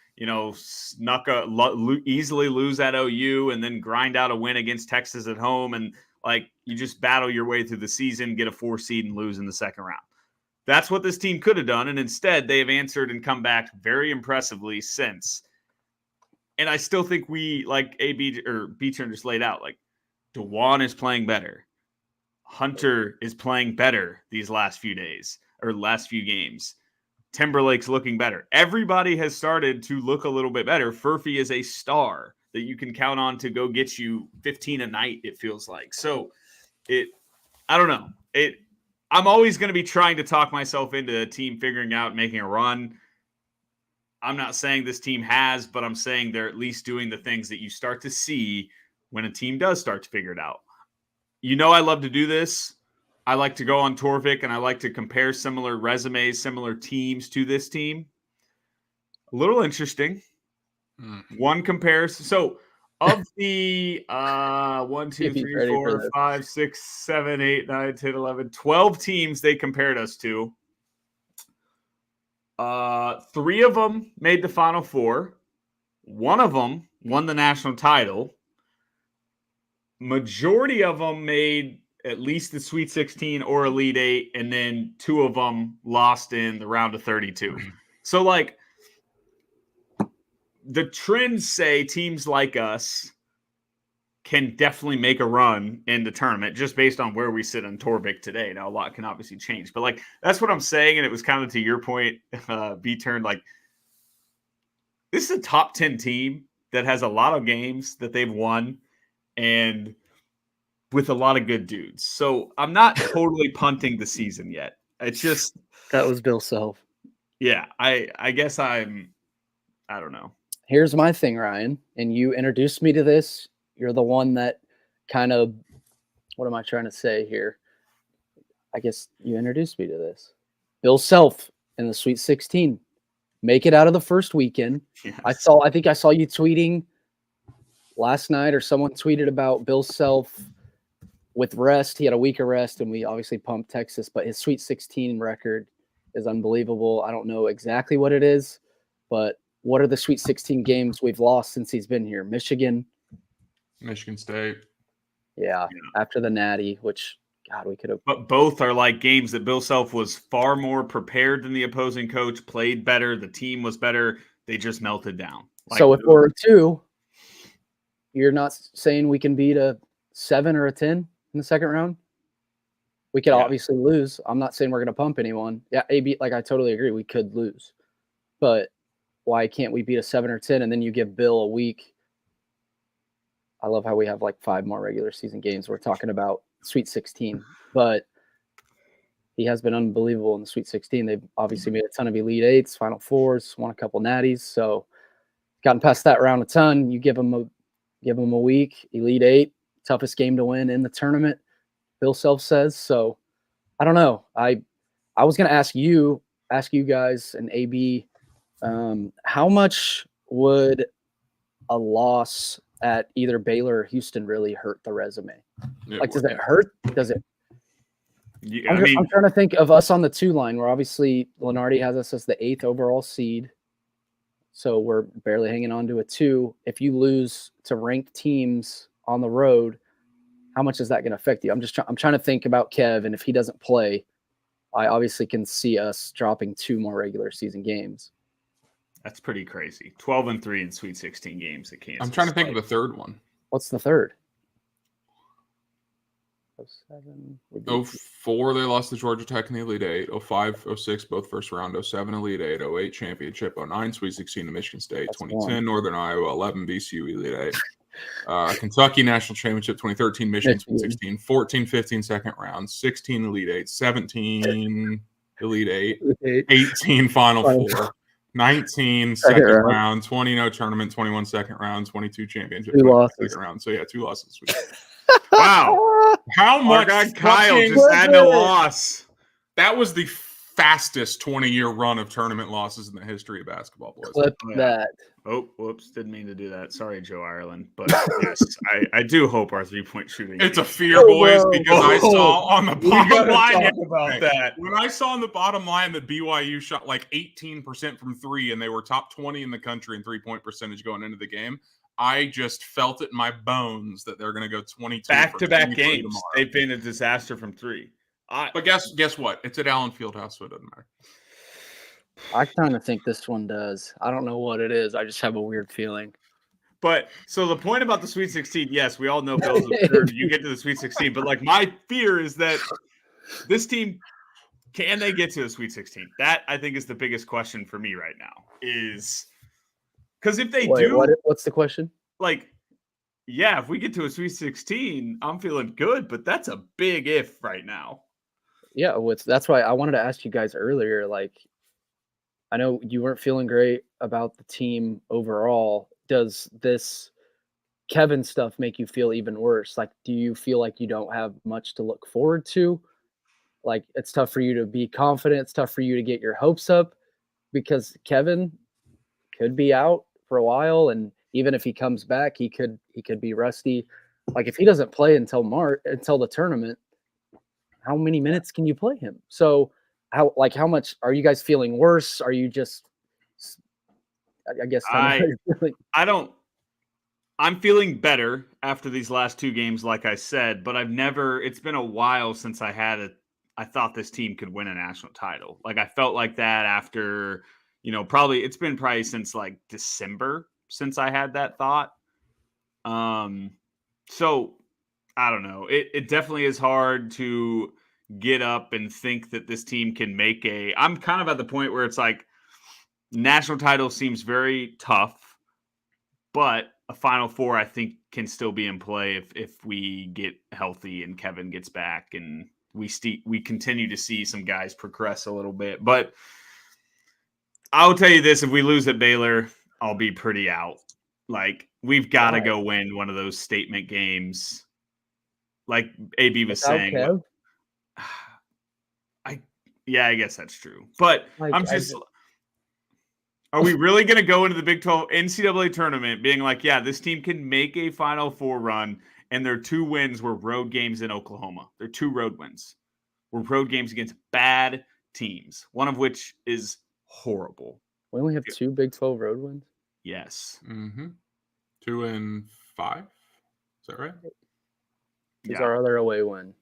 easily lose at OU and then grind out a win against Texas at home. And like, you just battle your way through the season, get a 4 seed and lose in the second round. That's what this team could have done. And instead they have answered and come back very impressively since. And I still think we, like B-Turn just laid out, like DeJuan is playing better. Hunter is playing better these last few days or last few games. Timberlake's looking better. Everybody has started to look a little bit better. Furphy is a star that you can count on to go get you 15 a night, it feels like. So I don't know. I'm always going to be trying to talk myself into a team figuring out making a run. I'm not saying this team has, but I'm saying they're at least doing the things that you start to see when a team does start to figure it out. I love to do this. I like to go on Torvik and I like to compare similar resumes, similar teams to this team. A little interesting. One comparison. So of the 1, 2, 3, 4, 5, 6, 7, 8, 9, 10, 11, 12 teams they compared us to. 3 of them made the Final Four. 1 of them won the national title. Majority of them made at least the Sweet 16 or Elite 8, and then 2 of them lost in the round of 32. So, like, the trends say teams like us can definitely make a run in the tournament just based on where we sit on Torvik today. Now, a lot can obviously change, but, like, that's what I'm saying, and it was kind of to your point, B-Turn, like, this is a top 10 team that has a lot of games that they've won, and with a lot of good dudes. So I'm not totally punting the season yet. It's just that was Bill Self. Yeah, I guess I don't know. Here's my thing, Ryan, and you introduced me to this. You're the one that kind of, what am I trying to say here? I guess you introduced me to this. Bill Self in the Sweet 16. Make it out of the first weekend. Yes. I think I saw you tweeting last night or someone tweeted about Bill Self with rest. He had a week of rest, and we obviously pumped Texas, but his Sweet 16 record is unbelievable. I don't know exactly what it is, but what are the Sweet 16 games we've lost since he's been here? Michigan State. Yeah, after the Natty, which, God, we could have. But both are like games that Bill Self was far more prepared than the opposing coach, played better, the team was better. They just melted down. Like, so if we're a 2, you're not saying we can beat a 7 or a 10 in the second round? We could obviously lose. I'm not saying we're going to pump anyone. Yeah, AB, like I totally agree. We could lose. But why can't we beat a 7 or 10 and then you give Bill a week? I love how we have like 5 more regular season games. We're talking about Sweet 16. But he has been unbelievable in the Sweet 16. They've obviously made a ton of Elite Eights, Final Fours, won a couple natties. So gotten past that round a ton. You give them a week, Elite Eight, toughest game to win in the tournament, Bill Self says. So I don't know. I was going to ask you guys and AB, how much would a loss at either Baylor or Houston really hurt the resume? Does it hurt? Does it? Yeah, I'm trying to think of us on the 2 line, where obviously Lenardi has us as the 8th overall seed. So we're barely hanging on to a 2. If you lose to ranked teams on the road, how much is that going to affect you? I'm trying to think about Kev, and if he doesn't play, I obviously can see us dropping 2 more regular season games. That's pretty crazy. 12-3 in Sweet 16 games at Kansas. I'm trying to think of the third one. What's the third? 04, they lost to Georgia Tech in the Elite Eight. 05, 06, both first round. 07, Elite Eight. 08, championship. 09, Sweet 16 to Michigan State. That's 2010, Northern Iowa. 11, VCU Elite Eight. Kentucky National Championship. 2013, Michigan Sweet 16. 14, 15, second round. 16, Elite Eight. 17, Elite Eight. 18, Final Four. 19, second round. 20, no tournament. 21, second round. 22, championship. 2 losses. Second round. So, yeah, 2 losses. Wow. How much? Our guy Kyle just had a loss. That was the fastest 20-year run of tournament losses in the history of basketball, boys. Clip that. Oh, whoops. Didn't mean to do that. Sorry, Joe Ireland. But yes, I do hope our 3-point shooting. It's a fear, boys, because I saw on the bottom line about that. When I saw on the bottom line that BYU shot like 18% from 3 and they were top 20 in the country in 3-point percentage going into the game, I just felt it in my bones that they're going to go 22 back-to-back games. Tomorrow. They've been a disaster from 3. But guess what? It's at Allen Fieldhouse, so it doesn't matter. I kind of think this one does. I don't know what it is. I just have a weird feeling. But so the point about the Sweet 16, yes, we all know Bill's absurd. You get to the Sweet 16, but like my fear is that this team, can they get to the Sweet 16? That I think is the biggest question for me right now. Is because if they do, what's the question? Like, yeah, if we get to a Sweet 16, I'm feeling good, but that's a big if right now. Yeah, that's why I wanted to ask you guys earlier. Like, I know you weren't feeling great about the team overall. Does this Kevin stuff make you feel even worse? Like, do you feel like you don't have much to look forward to? Like, it's tough for you to be confident. It's tough for you to get your hopes up because Kevin could be out for a while, and even if he comes back, he could be rusty. Like, if he doesn't play until the tournament, how many minutes can you play him? So how much are you guys feeling worse? Are you just, I guess I'm feeling better after these last 2 games, like I said, but it's been a while since I thought this team could win a national title. Like, I felt like that after, it's been probably since like December since I had that thought. So I don't know. It definitely is hard to get up and think that this team can make I'm kind of at the point where it's like national title seems very tough, but a Final Four I think can still be in play if we get healthy and Kevin gets back and we continue to see some guys progress a little bit. But I'll tell you this, if we lose at Baylor, I'll be pretty out. Like, we've got to go win one of those statement games. Like AB was saying. Kev? I guess that's true. But Are we really going to go into the Big 12 NCAA tournament being like, yeah, this team can make a Final Four run, and their 2 wins were road games in Oklahoma? Their 2 road wins were road games against bad teams, one of which is horrible. We only have 2 Big 12 road wins? Yes. Mm-hmm. 2 and 5. Is that right? Who's our other away win?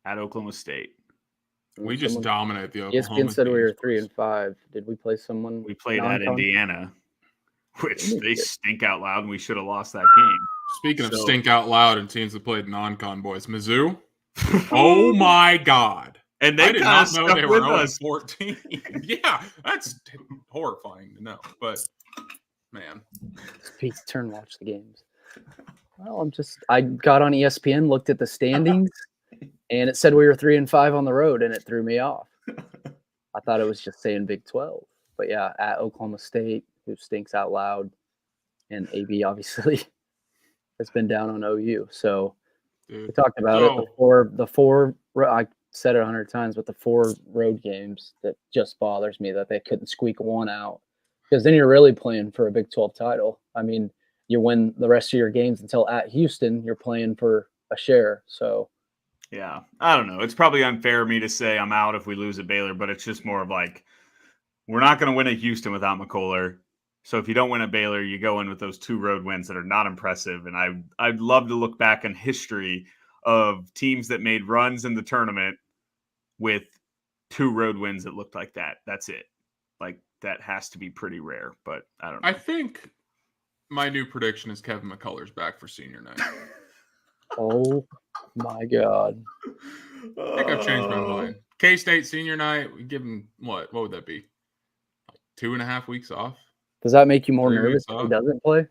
At Oklahoma State. We just dominate the Oklahoma. ESPN said we were 3 and 5. Did we play someone? We played at Indiana, which they stink out loud, and we should have lost that game. Speaking of stink out loud and teams that played non-con, boys, Mizzou. Oh my God! And they I did not know they were 0-14. Yeah, that's horrifying to know. But man, Pete's turn. Watch the games. Well, I got on ESPN, looked at the standings, and it said we were 3 and 5 on the road, and it threw me off. I thought it was just saying Big 12, but yeah, at Oklahoma State, who stinks out loud, and AB obviously has been down on OU. So we talked about it. The four. I said it 100 times, but the 4 road games that just bothers me that they couldn't squeak one out, because then you're really playing for a Big 12 title. I mean, you win the rest of your games until at Houston, you're playing for a share. So, yeah, I don't know. It's probably unfair of me to say I'm out if we lose at Baylor, but it's just more of like, we're not going to win at Houston without McCullar. So if you don't win at Baylor, you go in with those 2 road wins that are not impressive. And I'd love to look back in history of teams that made runs in the tournament with 2 road wins that looked like that. That's it. Like, that has to be pretty rare, but I don't know. I think my new prediction is Kevin McCullar's back for senior night. oh my God. I think I've changed my mind. K-State senior night, we give him what would that be? Like 2.5 weeks off? Does that make you more 3 nervous weeks if off? he doesn't play,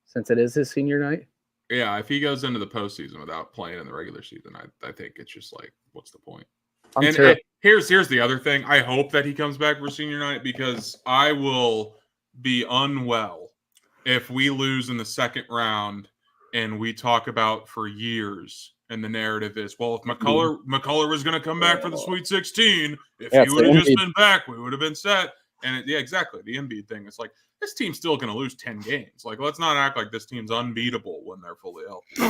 since it is his senior night? Yeah, if he goes into the postseason without playing in the regular season, I think it's just like, what's the point? Here's the other thing. I hope that he comes back for senior night, because I will be unwell if we lose in the second round and we talk about for years, and the narrative is, well, if McCullar was going to come back for the Sweet 16, if he would have just been back, we would have been set. And yeah, exactly. The Embiid thing is like, this team's still going to lose 10 games. Like, let's not act like this team's unbeatable when they're fully healthy.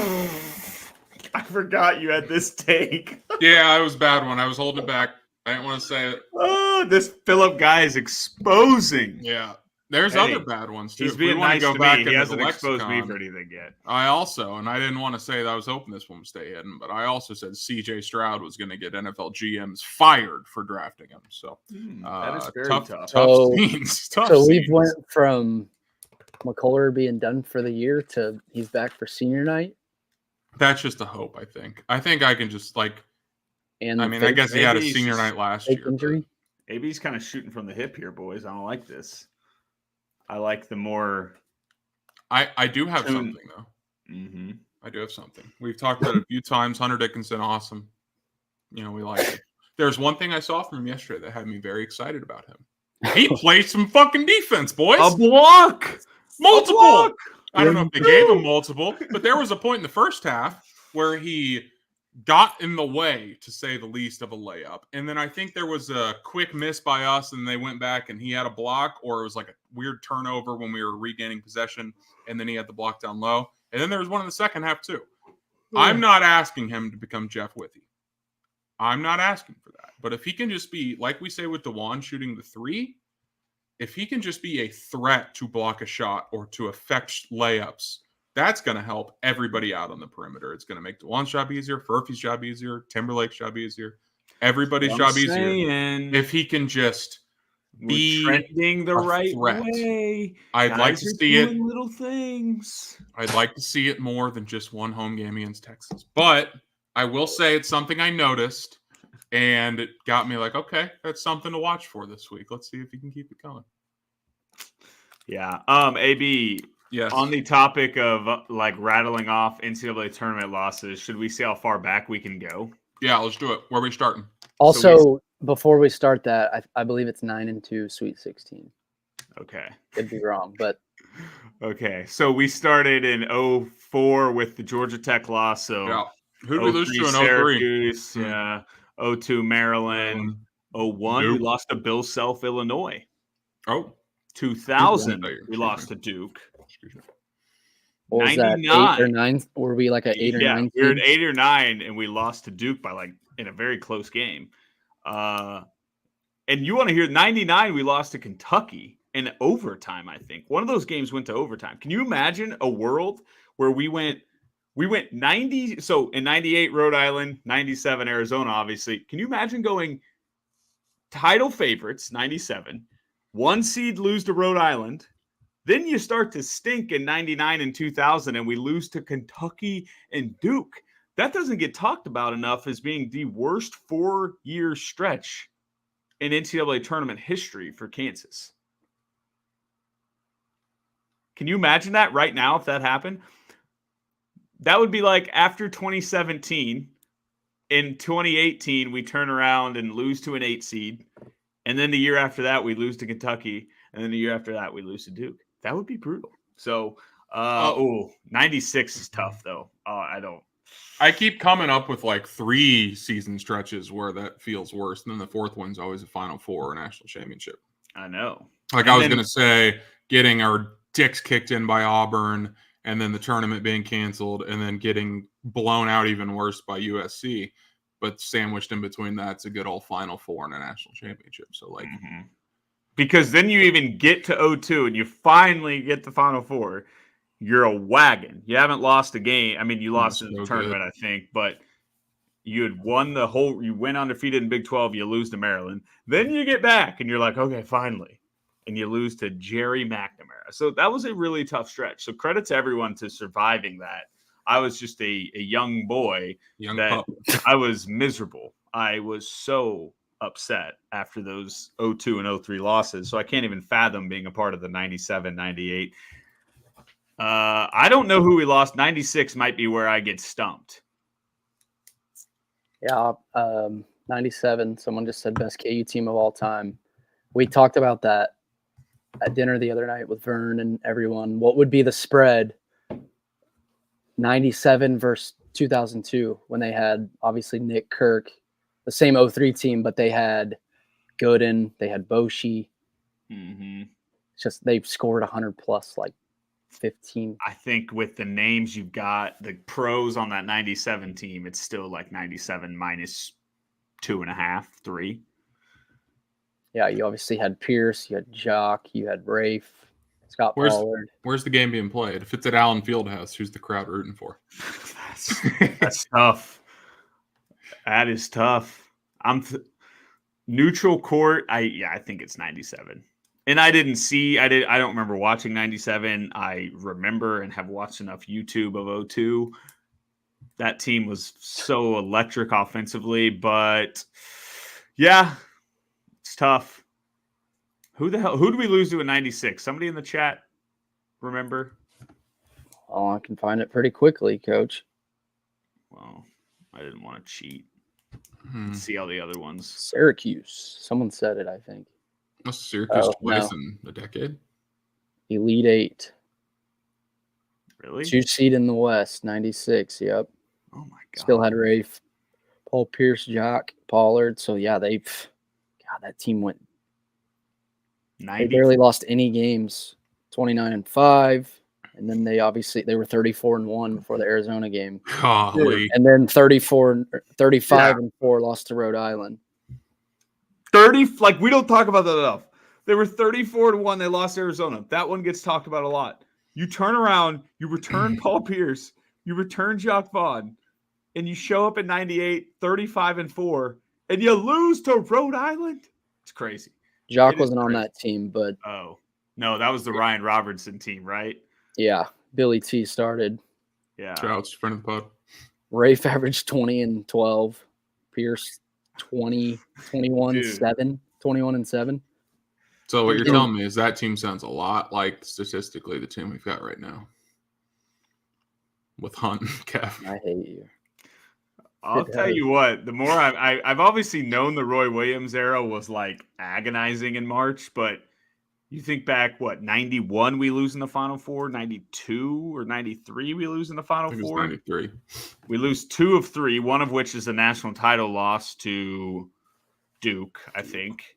I forgot you had this take. Yeah, it was a bad one. I was holding it back. I didn't want to say it. Oh, this Phillip guy is exposing. Yeah. There's other bad ones, too. He's being nice to me. He hasn't exposed me for anything yet. And I didn't want to say that. I was hoping this one would stay hidden, but I also said CJ Stroud was going to get NFL GMs fired for drafting him. So that is very tough. Tough scenes. So we've went from McCullar being done for the year to he's back for senior night. That's just a hope, I think. I think I can just I guess he had a senior night last year. Injury. AB's kind of shooting from the hip here, boys. I don't like this. I like the more. I do have something, though. Mm-hmm. I do have something. We've talked about it a few times. Hunter Dickinson, awesome. We like it. There's one thing I saw from him yesterday that had me very excited about him. He played some fucking defense, boys. A block. Multiple. A block. I don't know if they gave him multiple, but there was a point in the first half where he got in the way, to say the least, of a layup. And then I think there was a quick miss by us, and they went back and he had a block, or it was like a weird turnover when we were regaining possession, and then he had the block down low. And then there was one in the second half too. I'm not asking him to become Jeff Withey. I'm not asking for that. But if he can just be, like we say with DeJuan shooting the 3, if he can just be a threat to block a shot or to affect layups, that's going to help everybody out on the perimeter. It's going to make DeJuan's job easier, Furphy's job easier, Timberlake's job easier, everybody's job easier. If he can just be trending the right threat. way. I'd like to see it. Little things. I'd like to see it more than just one home game against Texas. But I will say it's something I noticed, and it got me like, okay, that's something to watch for this week. Let's see if he can keep it going. Yeah. AB. Yes. On the topic of rattling off NCAA tournament losses, should we see how far back we can go? Yeah, let's do it. Where are we starting? Also, before we start that, I believe it's 9-2 Sweet 16. Okay. Could be wrong, but okay. So we started in 04 with the Georgia Tech loss. So yeah. Who did we lose to in 03? Syracuse, yeah. 02 Maryland. 01 we lost to Bill Self, Illinois. Oh. 2000, we lost to Duke. What was that, 8 or 9? Were we like an 8 or 9? We were at 8 or 9, and we lost to Duke by like in a very close game. And you want to hear 99, we lost to Kentucky in overtime, I think. One of those games went to overtime. Can you imagine a world where we went 90? So in 98, Rhode Island, 97, Arizona, obviously. Can you imagine going title favorites, 97, 1 seed lose to Rhode Island? Then you start to stink in 99 and 2000, and we lose to Kentucky and Duke. That doesn't get talked about enough as being the worst 4-year stretch in NCAA tournament history for Kansas. Can you imagine that right now if that happened? That would be like after 2017, in 2018, we turn around and lose to an 8 seed. And then the year after that, we lose to Kentucky. And then the year after that, we lose to Duke. That would be brutal. So, 96 is tough, though. I keep coming up with like 3 season stretches where that feels worse. And then the 4th one's always a Final Four or a national championship. I know. Like I was going to say, getting our dicks kicked in by Auburn and then the tournament being canceled and then getting blown out even worse by USC. But sandwiched in between that's a good old Final Four and a national championship. So like, because then you even get to 02 and you finally get the Final Four. You're a wagon. You haven't lost a game. I mean, you lost in the tournament, I think, but you had won you went undefeated in Big 12. You lose to Maryland. Then you get back and you're like, okay, finally. And you lose to Jerry McNamara. So that was a really tough stretch. So credit to everyone to surviving that. I was just a young boy. I was miserable. I was so upset after those 02 and 03 losses. So I can't even fathom being a part of the 97, 98. I don't know who we lost. 96 might be where I get stumped. Yeah, 97. Someone just said best KU team of all time. We talked about that at dinner the other night with Vern and everyone. What would be the spread 97 versus 2002 when they had obviously Nick, Kirk, the same 03 team, but they had Gooden, they had Boshi. It's just they've scored 100 plus like 15. I think with the names you've got, the pros on that 97 team, it's still like 97 minus 2.5, 3. Yeah, you obviously had Pierce, you had Jock, you had Rafe, Scott Pollard. Where's the game being played? If it's at Allen Fieldhouse, who's the crowd rooting for? That's tough. That is tough. Neutral court. I think it's 97. And I don't remember watching 97. I remember and have watched enough YouTube of 02. That team was so electric offensively, but yeah, it's tough. Who do we lose to in 96? Somebody in the chat remember? Oh, I can find it pretty quickly, Coach. Well, I didn't want to cheat. Let's see all the other ones. Syracuse. Someone said it, I think. That's Syracuse twice in a decade. Elite 8. Really? 2 seed in the West, 96. Yep. Oh my God. Still had Rafe, Paul Pierce, Jock, Pollard. So yeah, that team went. 90. They barely lost any games. 29-5, and then they were 34-1 before the Arizona game. Golly. And then 35-4 lost to Rhode Island. 30, like we don't talk about that enough. They were 34-1. They lost to Arizona. That one gets talked about a lot. You turn around, you return Paul Pierce, you return Jacques Vaughn, and you show up at 98, 35-4, and you lose to Rhode Island. It's crazy. Jacques wasn't on that team, but no, that was the Ryan Robertson team, right? Yeah, Billy T started. Yeah, Trout's friend of the pod. Rafe averaged 20 and 12. Pierce 20, 21-7, 21-7. So what you're telling me is that team sounds a lot like statistically the team we've got right now. With Hunt and Kev. I hate you. I'll tell you what, the more I've obviously known the Roy Williams era was like agonizing in March, but you think back, 91 we lose in the Final Four, 92 or 93 we lose in the Final Four? 93. We lose 2 of 3, one of which is a national title loss to Duke, I think.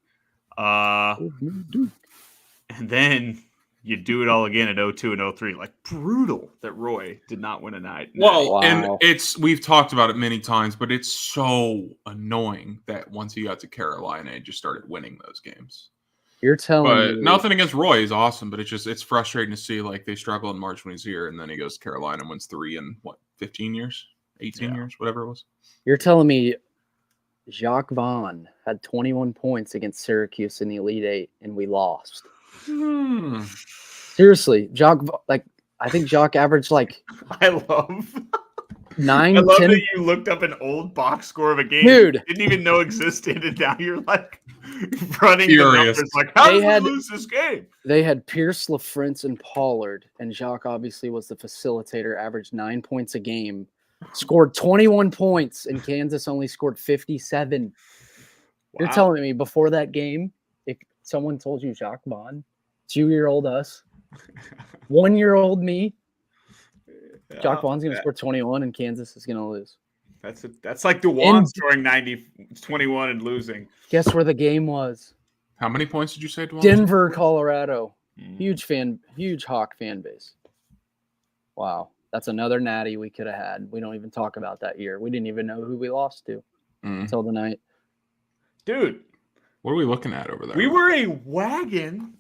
And then you do it all again at 0-2 and 0-3. Like, brutal that Roy did not win a night. Well, Wow. and we've talked about it many times, but it's so annoying that once he got to Carolina, he just started winning those games. You're telling But me nothing against Roy. He's awesome, but it's frustrating to see like they struggle in March when he's here, and then he goes to Carolina and wins 3 in 15 years, 18 years, whatever it was. You're telling me Jacques Vaughn had 21 points against Syracuse in the Elite Eight, and we lost. Seriously, I think Jacques averaged like I love 9, I love 10. that you looked up an old box score of a game Dude. you didn't even know existed, and now you're like running Furious. the numbers like, how They did had- we lose this game? They had Pierce, LaFrance, and Pollard, and Jacques obviously was the facilitator, averaged 9 points a game, scored 21 points, and Kansas only scored 57. You're Wow. telling me before that game, if someone told you Jacques Vaughn, 2-year-old us, 1-year-old me, Jacques Vaughn's going to score 21 and Kansas is going to lose. That's like DeWan scoring 21 and losing. Guess where the game was? How many points did you say? Denver, Colorado. Huge Hawk fan base. Wow. That's another natty we could have had. We don't even talk about that year. We didn't even know who we lost to until the night. Dude, What are we looking at over there? we were a wagon.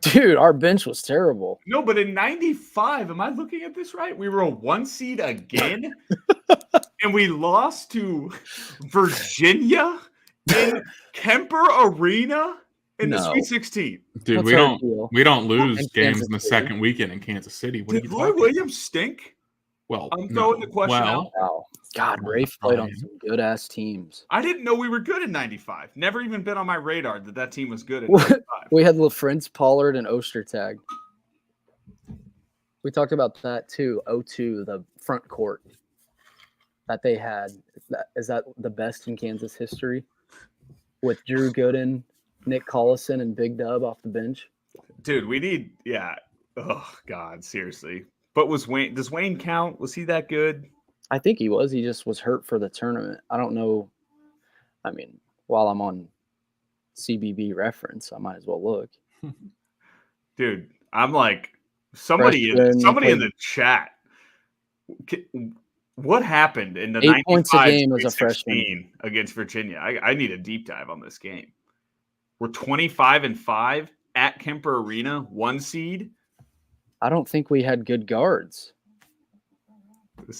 Dude, our bench was terrible. No, but in 95, am I looking at this right? We were a 1 seed again, and we lost to Virginia in Kemper Arena in the No. Sweet 16. Dude, What's we our don't deal? we don't lose In games Kansas in the City. second weekend in Kansas City. What are Did you Roy talking Williams stink? Well, I'm throwing the question out. Wow. God, Rafe played on some good-ass teams. I didn't know we were good in 95. Never even been on my radar that team was good in What? 95. We had LaFrance, Pollard, and Ostertag. We talked about that too. 0-2, the front court that they had. Is that the best in Kansas history? With Drew Gooden, Nick Collison, and Big Dub off the bench. Dude, we need, yeah. Oh, God, seriously. But does Wayne count? Was he that good? I think he was. He just was hurt for the tournament. I don't know. I mean, while I'm on CBB reference, I might as well look. Dude, I'm like, somebody in the chat. What happened in the 8 points a 95 game as a Sweet freshman 16 against Virginia? I need a deep dive on this game. We're 25-5 at Kemper Arena, 1 seed. I don't think we had good guards.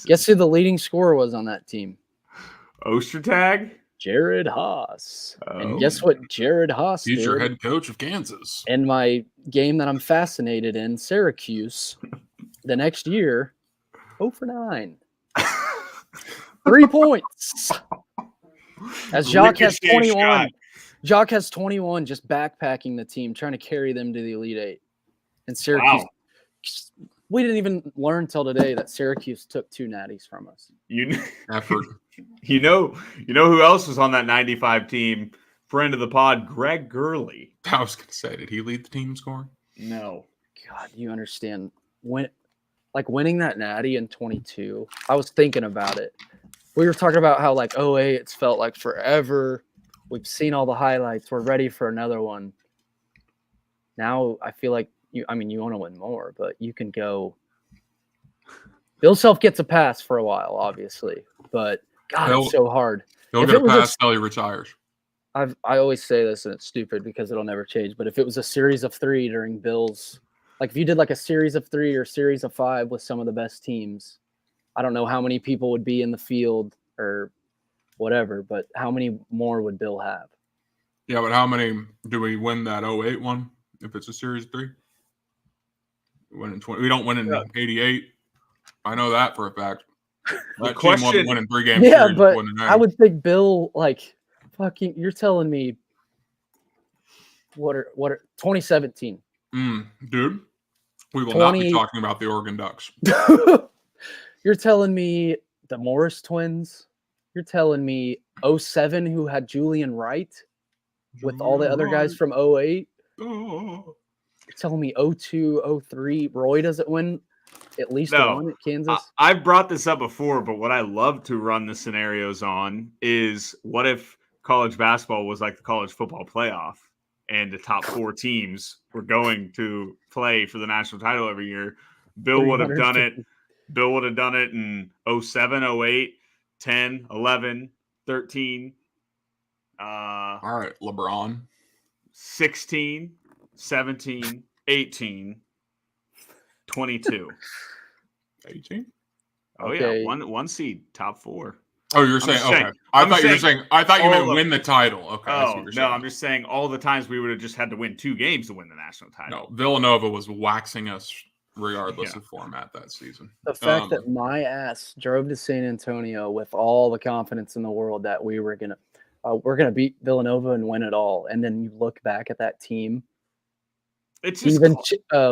Guess who the leading scorer was on that team? Ostertag? Jared Haas. Oh. And guess what Jared Haas future did head coach of Kansas. in my game that I'm fascinated in, Syracuse, the next year, 0 for 9. 3 points. As Jacques has Ricochet 21. shot. Jacques has 21 just backpacking the team, trying to carry them to the Elite Eight. And Syracuse, we didn't even learn till today that Syracuse took 2 natties from us. Effort. You know who else was on that 95 team? Friend of the pod, Greg Gurley. I was going to say, did he lead the team scoring? No. God, you understand winning that natty in 22. I was thinking about it. We were talking about how 08, it's felt like forever. We've seen all the highlights. We're ready for another one. Now I feel like you want to win more, but you can go. Bill Self gets a pass for a while, obviously, but God, it's so hard. He'll If get it a was pass till he retires. I always say this, and it's stupid because it'll never change. But if it was a series of 3 during Bill's, if you did a series of 3 or series of 5 with some of the best teams, I don't know how many people would be in the field or whatever, but how many more would Bill have? Yeah, but how many do we win that 08 one if it's a series of 3? We win in 20. We don't win in 88. I know that for a fact. That team won winning 3 games. Yeah, series, but won the I would think Bill fucking. You're telling me what are 2017? Dude, we will not be talking about the Oregon Ducks. You're telling me the Morris twins? You're telling me 07 who had Julian Wright with all the other guys from 08? You're telling me 02, 03 Roy doesn't win at least one at Kansas? I've brought this up before, but what I love to run the scenarios on is what if college basketball was like the college football playoff? and the top 4 teams were going to play for the national title every year, Bill would have done it. Bill would have done it in 07, 08, 10, 11, 13. All right, LeBron. 16, 17, 18, 22. 18? Oh, Okay. yeah. One seed, top 4. Oh, you're saying, okay. I thought you meant win the title. Okay. Oh, no, I'm just saying all the times we would have just had to win 2 games to win the national title. No, Villanova was waxing us regardless of format that season. The fact that my ass drove to San Antonio with all the confidence in the world that we're gonna beat Villanova and win it all, and then you look back at that team. It's just even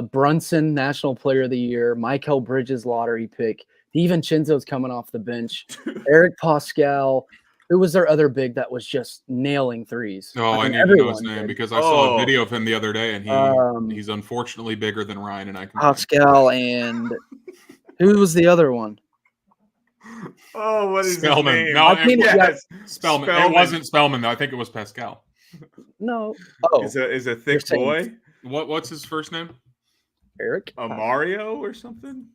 Brunson, National Player of the Year, Michael Bridges, lottery pick. DiVincenzo's coming off the bench. Eric Pascal. Who was their other big that was just nailing threes? Oh, I need to know his name because I saw a video of him the other day, and he's unfortunately bigger than Ryan and I. Pascal and who was the other one? Oh, what is Spellman? his name? No, Spellman. It wasn't Spellman though. I think it was Pascal. No. Oh, is a thick boy. What's his first name? Eric. Mario or something?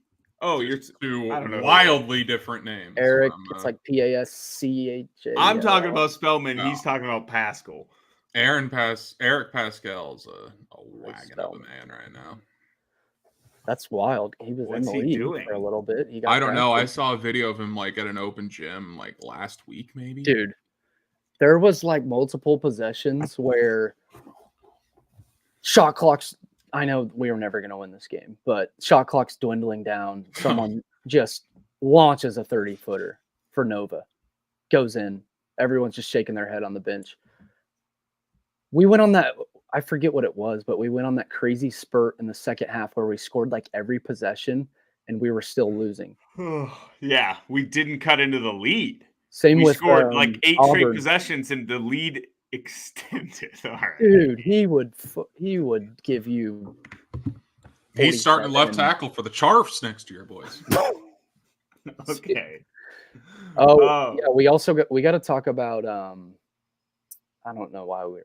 Oh, you're 2 wildly different names. Eric, it's like Pascha. I'm talking about Spellman. No. He's talking about Pascal. Eric Pascal's a wagon of a man right now. That's wild. He was in the league for a little bit. I don't know. I saw a video of him like at an open gym like last week, maybe. Dude, there was like multiple possessions where shot clocks. I know we were never going to win this game, but shot clock's dwindling down. Someone just launches a 30-footer for Nova, goes in. Everyone's just shaking their head on the bench. We went on that. I forget what it was, but we went on that crazy spurt in the second half where we scored like every possession and we were still losing. Yeah, we didn't cut into the lead. We scored like 8 straight possessions and the lead extended. All right. Dude, he would give you. He's starting left tackle for the Charfs next year, boys. Okay. Oh, yeah. We also got to talk about. I don't know why we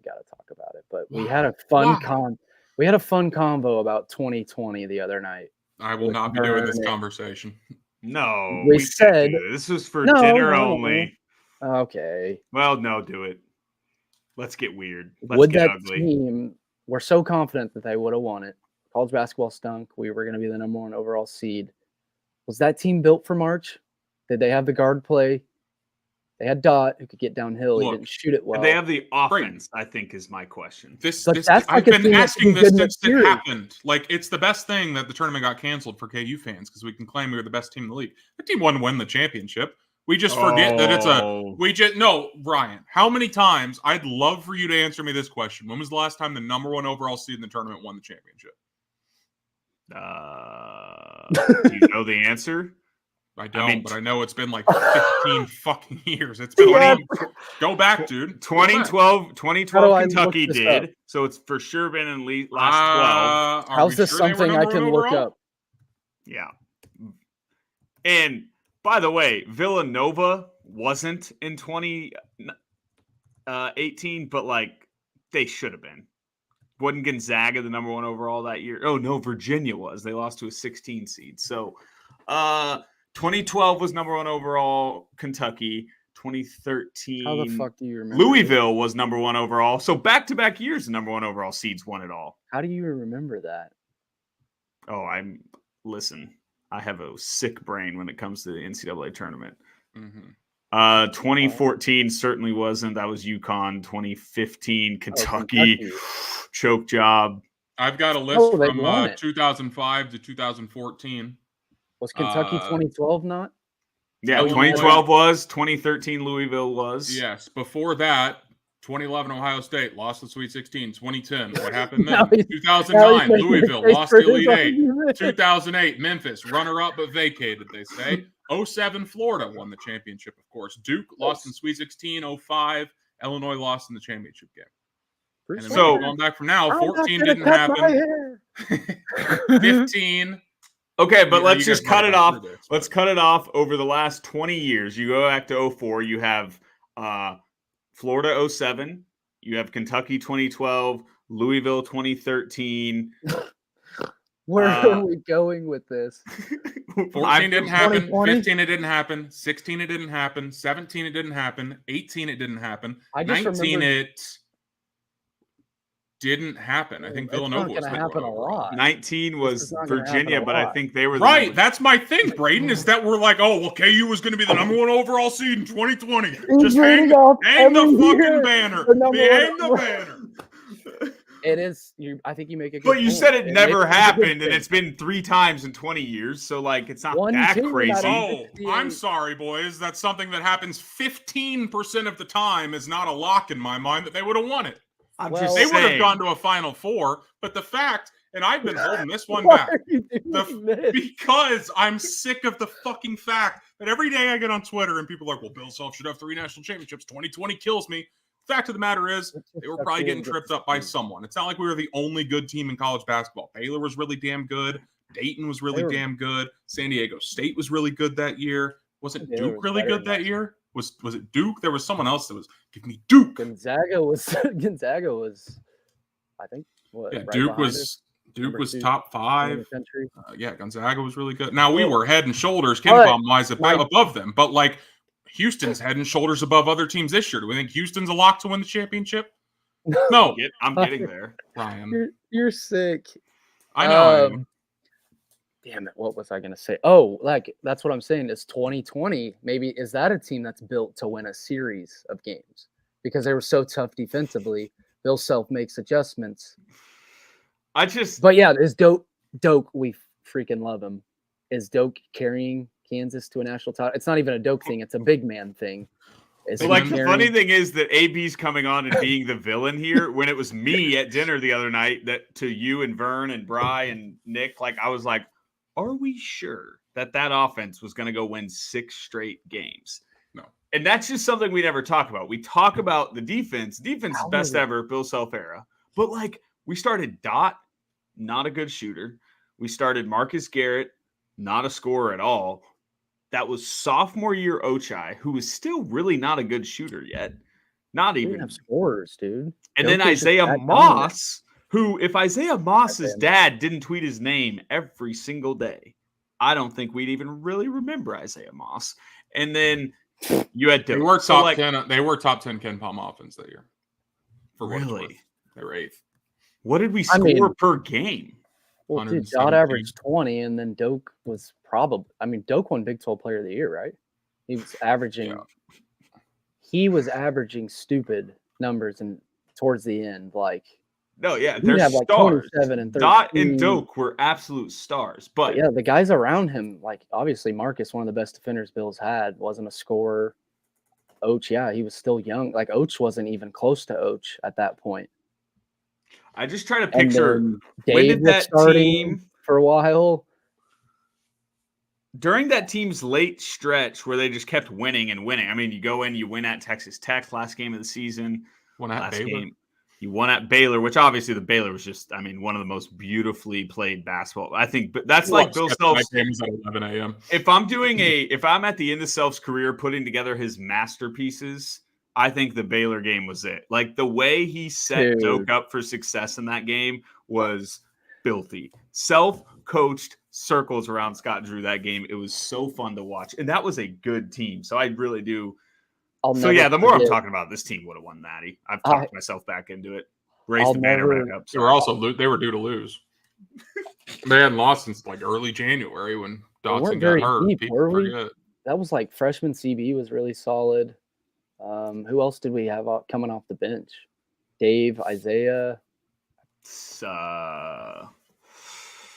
got to talk about it, but we had a fun convo about 2020 the other night. I will not be doing this conversation. No, we said this was for dinner only. Okay. Well, no, do it. Let's get weird. Would that team? We're so confident that they would have won it. College basketball stunk. We were going to be the number 1 overall seed. Was that team built for March? Did they have the guard play? They had Dot who could get downhill. He didn't shoot it well. Did they have the offense? I think is my question. I've been asking this since it happened. Like, it's the best thing that the tournament got canceled for KU fans because we can claim we were the best team in the league. The team won the championship. We just forget that Ryan, how many times, I'd love for you to answer me this question. When was the last time the number 1 overall seed in the tournament won the championship? Do you know the answer? I don't, but I know it's been like 15 fucking years. It's been go back, dude. 2012 Kentucky did. So it's for sure been in last 12. How's this something I can look up? Yeah. And by the way, Villanova wasn't in 2018, but like they should have been. Wasn't Gonzaga the number 1 overall that year? Oh no, Virginia was. They lost to a 16 seed. So 2012 was number 1 overall, Kentucky. 2013. How the fuck do you remember? Louisville was number 1 overall. So back-to-back years, the number 1 overall seeds won it all. How do you remember that? Oh, listen. I have a sick brain when it comes to the NCAA tournament. Mm-hmm. 2014 certainly wasn't. That was UConn. 2015 Kentucky. Choke job. I've got a list from 2005 to 2014. Was Kentucky 2012 not? Yeah, 2012 was. 2013 Louisville was. Yes. Before that, 2011 Ohio State lost the Sweet 16. 2010, what happened then? 2009 Louisville lost the Elite 8. 2008 Memphis runner-up but vacated, they say. 07 Florida won the championship, of course. Duke lost in Sweet 16. 05 Illinois lost in the championship game. And then going back from now, 14 didn't happen. 15. Okay, but let's just cut it off. Let's cut it off over the last 20 years. You go back to 04, you have Florida 07, You have Kentucky 2012, Louisville 2013. Where are we going with this? 14 didn't happen. 2020? 15 it didn't happen. 16 it didn't happen. 17 it didn't happen. 18 it didn't happen. I just 19 remember it didn't happen. I think it's Villanova not was going to the happen one a overall. lot. 19 was is not gonna Virginia, happen a but I lot. think they were Right, that's my thing, Braden, is that we're like, oh, well, KU was going to be the number 1 overall seed in 2020. Just hang the fucking banner. Hang the banner. It is. I think you make a good But you point. said it never makes a good happened, and thing. it's been 3 times in 20 years, so like it's not One, that two, crazy. not Oh, 68. I'm sorry, boys. That's something that happens 15% of the time is not a lock in my mind that they would have won it. I'm Well, just They would have saying. gone to a Final Four, but the fact, and I've been holding this one Why back, are you doing this? because I'm sick of the fucking fact that every day I get on Twitter and people are like, well, Bill Self should have 3 national championships. 2020 kills me. Fact of the matter is, they were probably getting tripped up by someone. It's not like we were the only good team in college basketball. Baylor was really damn good. Dayton was really damn good. San Diego State was really good that year. Wasn't Duke really good that year? Was it Duke? There was someone else that was, give me Duke. Gonzaga was, I think, what? Yeah, right Duke behind was us, Duke number was 2 top in 5. the country. Yeah, Gonzaga was really good. Now we Well, were head and shoulders, but KenPom wise, above them, but like Houston's head and shoulders above other teams this year. Do we think Houston's a lock to win the championship? No, I'm getting there. Ryan. You're sick. I know. I am. Damn it! What was I gonna say? Oh, like that's what I'm saying. It's 2020. Maybe is that a team that's built to win a series of games because they were so tough defensively? Bill Self makes adjustments. But yeah, is Doak? We freaking love him. Is Doak carrying Kansas to a national title? It's not even a Doak thing. It's a big man thing. So like the funny thing is that AB's coming on and being the villain here when it was me at dinner the other night that to you and Vern and Bry and Nick, like I was like, are we sure that offense was going to go win 6 straight games? No. And that's just something we never talk about. We talk about the defense. Defense is best ever, Bill Self era. But like we started Dot, not a good shooter. We started Marcus Garrett, not a scorer at all. That was sophomore year Ochai, who was still really not a good shooter yet. Not even. Have scorers, dude. And then Isaiah Moss, who, if Isaiah Moss's dad didn't tweet his name every single day, I don't think we'd even really remember Isaiah Moss. And then you had They were top 10. They were top 10 KenPom offense that year. Really? They were 8th. What did we score per game? Well, dude, Dot averaged 20, and then Doak was Doak won Big 12 Player of the Year, right? He was averaging. Yeah. He was averaging stupid numbers, and towards the end, like. No, yeah, they're stars. Like 27 and 13. Dot and Doak were absolute stars, but yeah, the guys around him, like obviously Marcus, one of the best defenders Bill's had, wasn't a scorer. Och, yeah, he was still young. Like Och wasn't even close to Och at that point. I just try to picture when did that team for a while. During that team's late stretch where they just kept winning and winning. I mean, you go in, you win at Texas Tech last game of the season. You won at Baylor, which obviously the Baylor was just, one of the most beautifully played basketball. I think that's like Bill Self's. Games at 11 a.m. If I'm at the end of Self's career putting together his masterpieces, I think the Baylor game was it. Like the way he set Doak up for success in that game was filthy. Self coached circles around Scott Drew that game. It was so fun to watch. And that was a good team. So I really do. The more I'm talking about, this team would have won Natty. I've talked myself back into it. Raised the banner back up. They were due to lose. They hadn't lost since like early January when Dotson got hurt. People forget. That was like freshman CB was really solid. Who else did we have coming off the bench? Dave, Isaiah.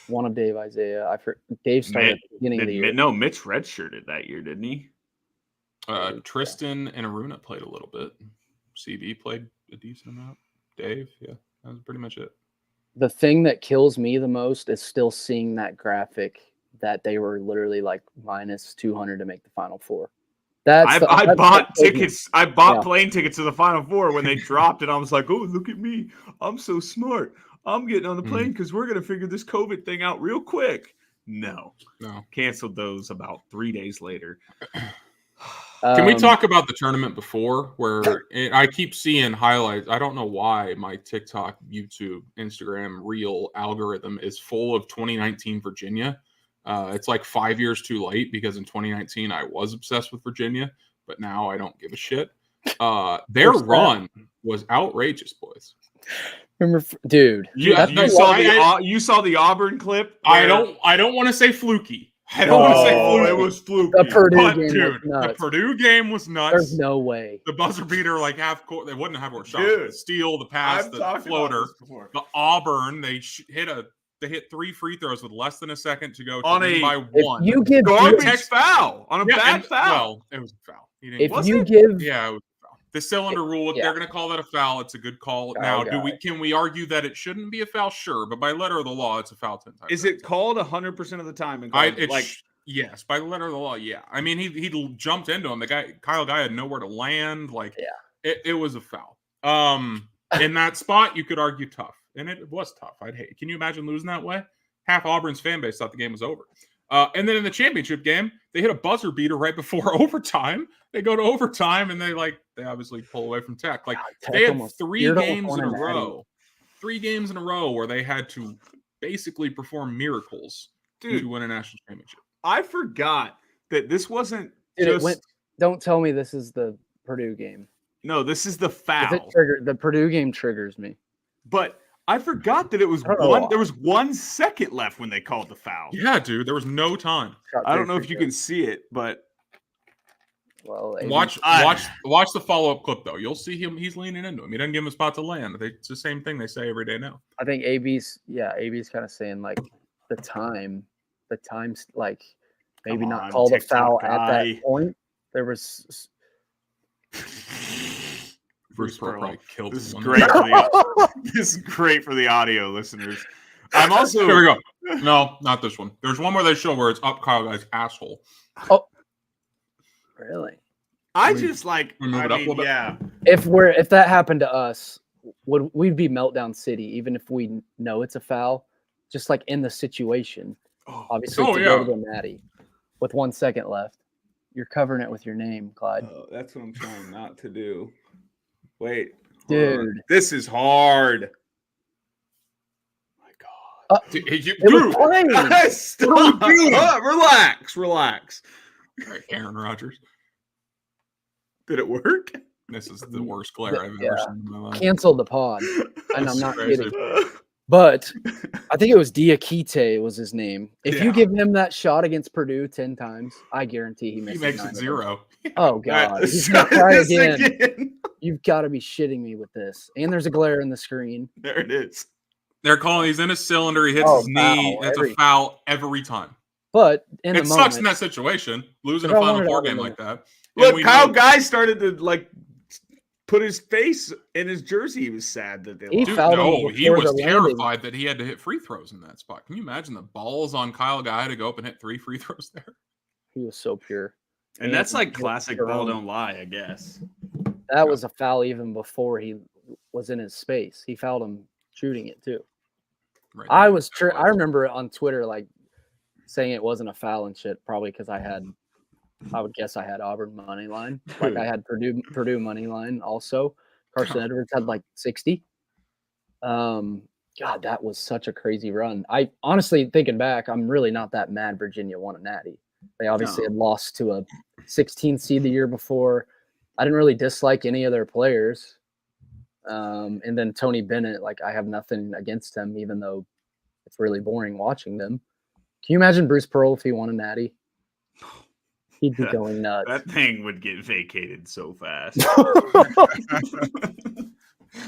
One of Dave, Isaiah. Dave started at the beginning of the year. No, Mitch redshirted that year, didn't he? Tristan and Aruna played a little bit. CB played a decent amount. Dave, yeah, that was pretty much it. The thing that kills me the most is still seeing that graphic that they were literally like minus 200 to make the Final Four. I bought tickets. I bought plane tickets to the Final Four when they dropped, and I was like, "Oh, look at me! I'm so smart. I'm getting on the plane because we're gonna figure this COVID thing out real quick." No, canceled those about 3 days later. Can we talk about the tournament before where I keep seeing highlights? I don't know why my TikTok, YouTube, Instagram, Reel algorithm is full of 2019 Virginia. It's like 5 years too late because in 2019 I was obsessed with Virginia, but now I don't give a shit. Their run was outrageous, boys. Remember, dude, you saw the Auburn clip. I don't want to say fluky. I don't want to say fluky. It was fluky. The Purdue But game dude, was nuts. the Purdue game was nuts. There's no way. The buzzer beater, like half court, they wouldn't have more shots. Dude, The steal, the pass, the floater. The Auburn, they hit 3 free throws with less than a second to go to win by 1. You give garbage foul on a bad foul. Well, it was a foul. Yeah, it was a foul. The cylinder rule, they're going to call that a foul. It's a good call. Now, can we argue that it shouldn't be a foul? Sure, but by letter of the law, it's a foul 10 times. Is it called 100% of the time? Yes, by the letter of the law, yeah. I mean, he jumped into him. Kyle Guy had nowhere to land. It was a foul. In that spot, you could argue tough, and it was tough. I'd hate. Can you imagine losing that way? Half Auburn's fan base thought the game was over. And then in the championship game, they hit a buzzer beater right before overtime. They go to overtime, and they obviously pull away from Tech. They had 3 games in a row. 3 games in a row where they had to basically perform miracles to win a national championship. I forgot that this wasn't don't tell me this is the Purdue game. No, this is the foul. The Purdue game triggers me. But I forgot that it was there was 1 second left when they called the foul. Yeah, dude, there was no time. I don't know if you can see it, but watch the follow-up clip though. You'll see him. He's leaning into him. He doesn't give him a spot to land. It's the same thing they say every day now. I think AB's kind of saying the time's maybe not called a foul at that point. There was Bruce Pearl killed. This is great. This is great for the audio listeners. I'm also here we go. No, not this one. There's one where they show where it's up Kyle Guy's asshole. Oh, really? Yeah. If that happened to us, we'd be meltdown city, even if we know it's a foul. Just in the situation, obviously go to the natty with 1 second left. You're covering it with your name, Clyde. That's what I'm trying not to do. Wait, dude, this is hard. My God, dude, stop. Relax. All right, Aaron Rodgers. Did it work? This is the worst glare I've ever seen in my life. Canceled the pod, and I'm not kidding. But I think it was Diakite was his name. If you give him that shot against Purdue 10 times, I guarantee he makes it 0. Oh, God. He's going to try again. You've got to be shitting me with this. And there's a glare in the screen. There it is. They're calling. He's in his cylinder. He hits his knee. It's a foul every time. But it sucks in that situation, losing a Final Four game like that. Look, Kyle Guy started to put his face in his jersey. He was sad that they lost. He was terrified that he had to hit free throws in that spot. Can you imagine the balls on Kyle Guy to go up and hit 3 free throws there? He was so pure. And that's classic ball don't lie, I guess. That was a foul even before he was in his space. He fouled him shooting it too. Right. I remember on Twitter saying it wasn't a foul and shit, probably because I would guess I had Auburn money line. I had Purdue money line also. Carson Edwards had 60. God, that was such a crazy run. I honestly, thinking back, I'm really not that mad Virginia won a natty. They obviously had lost to a 16 seed the year before. I didn't really dislike any of their players. And then Tony Bennett, I have nothing against him, even though it's really boring watching them. Can you imagine Bruce Pearl if he won a natty? He'd be going nuts. That thing would get vacated so fast.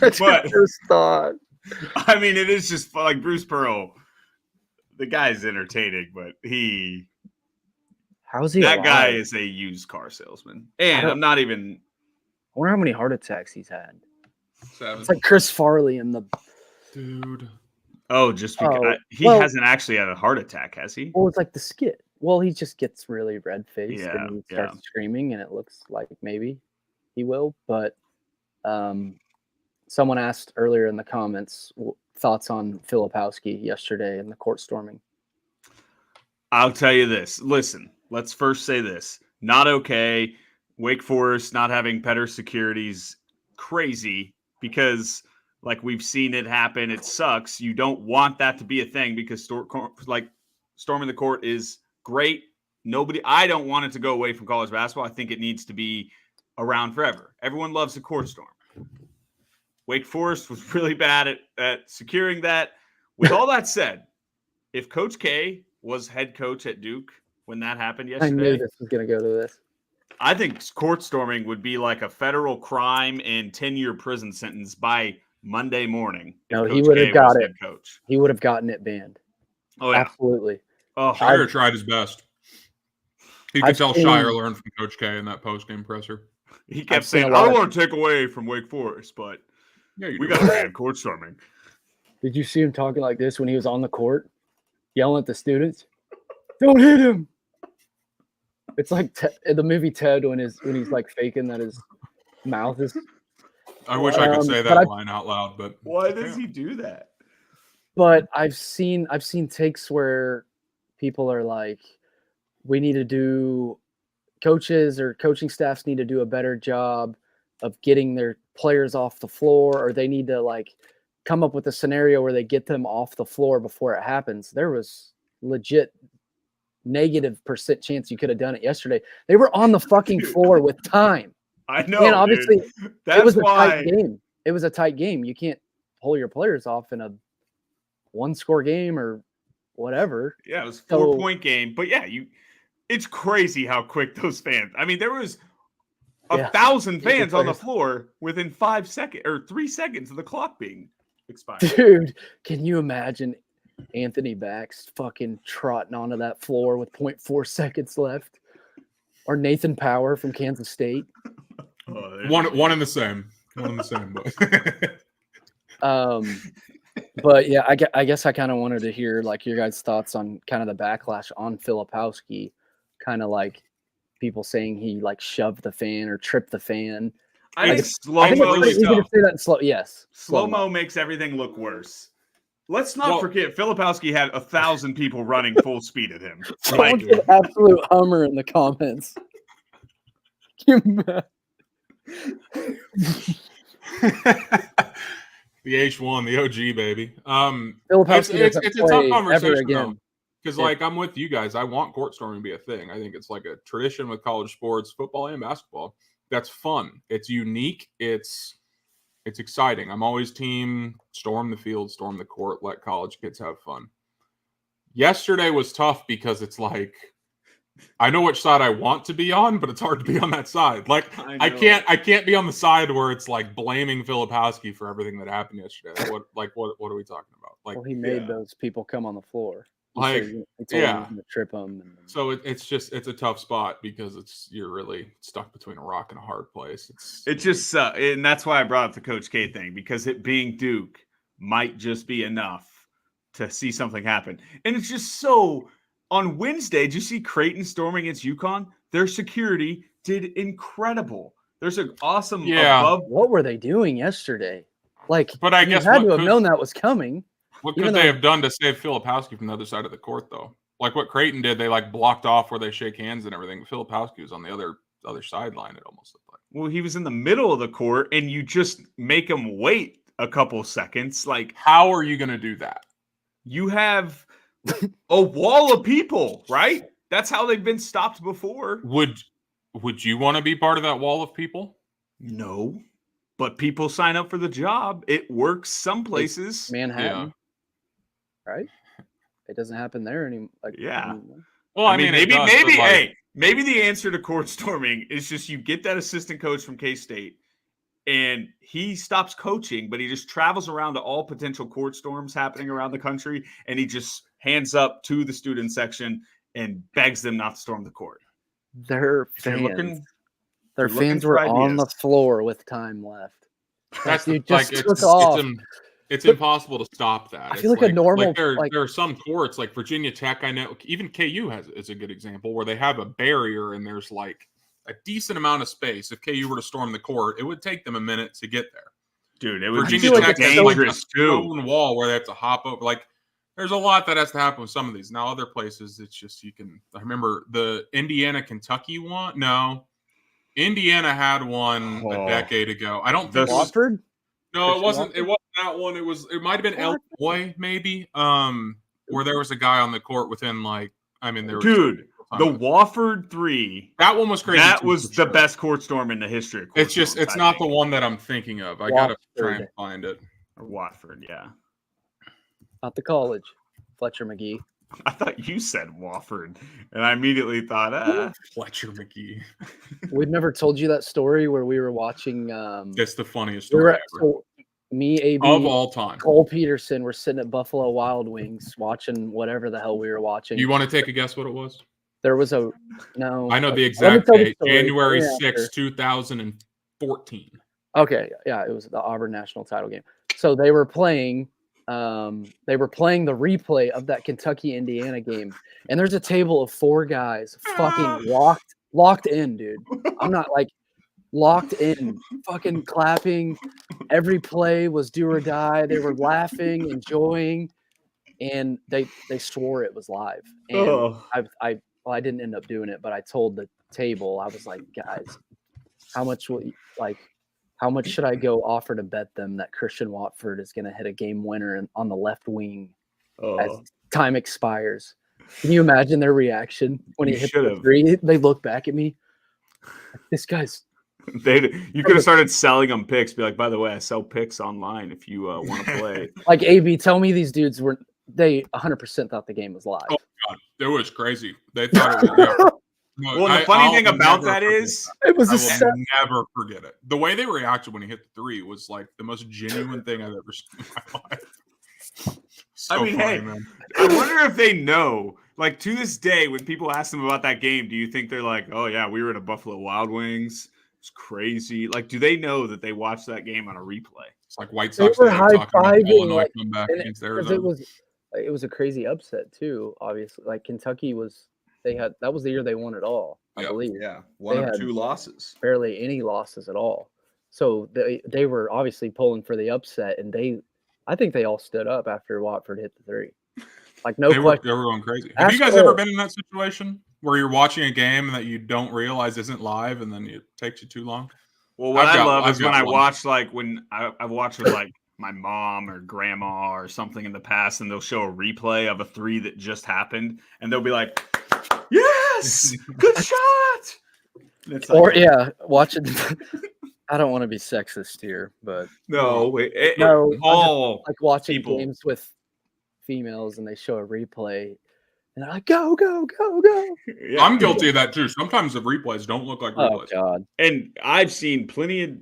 That's my first thought. I mean, it is just Bruce Pearl. The guy's entertaining, but how's he? That alive? Guy is a used car salesman, and I'm not even. I wonder how many heart attacks he's had. 7. It's like Chris Farley in the dude. Oh, just because he hasn't actually had a heart attack, has he? Well, it's like the skit. Well, he just gets really red-faced and he starts screaming, and it looks like maybe he will. But someone asked earlier in the comments thoughts on Filipowski yesterday in the court storming. I'll tell you this. Listen, let's first say this. Not okay. Wake Forest not having better security's crazy because, like, we've seen it happen. It sucks. You don't want that to be a thing because storming the court is great. I don't want it to go away from college basketball. I think it needs to be around forever. Everyone loves a court storm. Wake Forest was really bad at securing that. With all that said, if Coach K was head coach at Duke when that happened yesterday, I knew this was going to go to this. I think court storming would be like a federal crime and 10-year prison sentence by Monday morning. No, he would have got it. Coach. He would have gotten it banned. Oh, yeah. Absolutely. Oh, Shire tried his best. He could tell Shire learned from Coach K in that post-game presser. He kept saying, I don't want to take away from Wake Forest, but we got to ban court storming. Did you see him talking like this when he was on the court, yelling at the students? Don't hit him. It's like the movie Ted when he's like faking that his mouth is. I wish I could say that line out loud, but why does he do that? But I've seen takes where people are like, we need to do coaches or coaching staffs need to do a better job of getting their players off the floor, or they need to like come up with a scenario where they get them off the floor before it happens. There was legit -% chance you could have done it yesterday. They were on the fucking floor with time. I know. And obviously, it was a tight game. It was a tight game. You can't pull your players off in a one-score game or whatever. Yeah, it was a 4-point game. But yeah, it's crazy how quick those fans. I mean, there was 1,000 fans on the floor within 5 seconds or 3 seconds of the clock being expired. Dude, can you imagine Anthony Bax fucking trotting onto that floor with 0.4 seconds left? Or Nathan Power from Kansas State? One in the same. One in the same. But yeah, I guess I kind of wanted to hear like your guys' thoughts on kind of the backlash on Filipowski, kind of like people saying he like shoved the fan or tripped the fan. I think slow-mo is tough. Say that slow. Yes, slow-mo makes everything look worse. Let's not forget Filipowski had 1,000 people running full speed at him. Someone said absolute Hummer in the comments. The H1, the OG baby. It's a tough conversation though, because like I'm with you guys. I want court storming to be a thing. I think it's like a tradition with college sports, football and basketball. That's fun. It's unique. It's exciting. I'm always team storm the field, storm the court, let college kids have fun. Yesterday was tough because it's like I know which side I want to be on, but it's hard to be on that side. Like I can't be on the side where it's like blaming Filipowski for everything that happened yesterday. What are we talking about? Like, well, he made those people come on the floor. He told him he was going to trip them. So it's a tough spot because you're really stuck between a rock and a hard place. It's just and that's why I brought up the Coach K thing, because it being Duke might just be enough to see something happen. And it's just so. On Wednesday, did you see Creighton storming against UConn? Their security did incredible. There's an awesome above. What were they doing yesterday? Like, but I guess had to have known that was coming. What could they have done to save Filipowski from the other side of the court, though? Like what Creighton did, they like blocked off where they shake hands and everything. Filipowski was on the other sideline. It almost looked like. Well, he was in the middle of the court, and you just make him wait a couple seconds. Like, how are you going to do that? You have a wall of people, right? That's how they've been stopped before. Would you want to be part of that wall of people? No, but people sign up for the job. It works some places. It's Manhattan, right? It doesn't happen there anymore. Like, well, I mean, maybe the answer to court storming is just you get that assistant coach from K-State, and he stops coaching, but he just travels around to all potential court storms happening around the country, and he just hands up to the student section and begs them not to storm the court. Their fans were on the floor with time left. That's it's impossible to stop that. I feel like a normal. There are some courts like Virginia Tech. I know even KU is a good example where they have a barrier and there's like a decent amount of space. If KU were to storm the court, it would take them a minute to get there. Dude, it would Virginia Tech has like a stone wall where they have to hop over. Like, there's a lot that has to happen with some of these. Now, other places, it's just I remember the Indiana-Kentucky one. No. Indiana had one a decade ago. I don't think it was. Wofford? No, it wasn't. Wofford? It wasn't that one. It might have been Illinois, maybe. Where there was a guy on the court within there was Dude, the Wofford 3. That one was crazy. That was the best court storm in the history of court storms. It's not the one that I'm thinking of. I gotta try and find it. Or Watford, yeah. Not the college. Fletcher McGee. I thought you said Wofford, and I immediately thought, Fletcher McGee. We've never told you that story where we were watching. It's the funniest story ever. So me, AB, of all time. Cole Peterson were sitting at Buffalo Wild Wings watching whatever the hell we were watching. You want to take a guess what it was? There was no. I know the exact date. January 6, 2014. Okay, yeah, it was the Auburn national title game. So they were playing. They were playing the replay of that Kentucky-Indiana game, and there's a table of 4 guys fucking locked in, dude. I'm not locked in, fucking clapping. Every play was do or die. They were laughing, enjoying, and they swore it was live. And I didn't end up doing it, but I told the table, I was like, guys, how much should I go offer to bet them that Christian Watford is going to hit a game winner on the left wing as time expires? Can you imagine their reaction when he hit the 3? They look back at me. This guy's. You could have started selling them picks. Be like, by the way, I sell picks online if you want to play. Like, AB, tell me these dudes they 100% thought the game was live. Oh God, it was crazy. They thought it was. Well, the funny thing about that is, it was I will never forget it. The way they reacted when he hit the 3 was like the most genuine thing I've ever seen in my life. So I mean, funny, hey, man. I wonder if they know. Like, to this day, when people ask them about that game, do you think they're like, "Oh yeah, we were at a Buffalo Wild Wings. It's crazy." Like, do they know that they watched that game on a replay? It's like White Sox were talking about Illinois like, comeback against Arizona. It was a crazy upset too. Obviously, like Kentucky was. That was the year they won it all, I believe. Yeah, one of 2 losses. Barely any losses at all. So they were obviously pulling for the upset, and I think they all stood up after Watford hit the 3. Like they were going crazy. Have you guys ever been in that situation where you're watching a game that you don't realize isn't live, and then it takes you too long? Well, what I love is when I watch when I've watched with my mom or grandma or something in the past, and they'll show a replay of a 3 that just happened, and they'll be like, "Yes, good shot." Watching. I don't want to be sexist here, but no, like watching games with females, and they show a replay, and they're like, "Go, go, go, go!" Yeah. I'm guilty of that too. Sometimes the replays don't look like replays. Oh God! And I've seen plenty of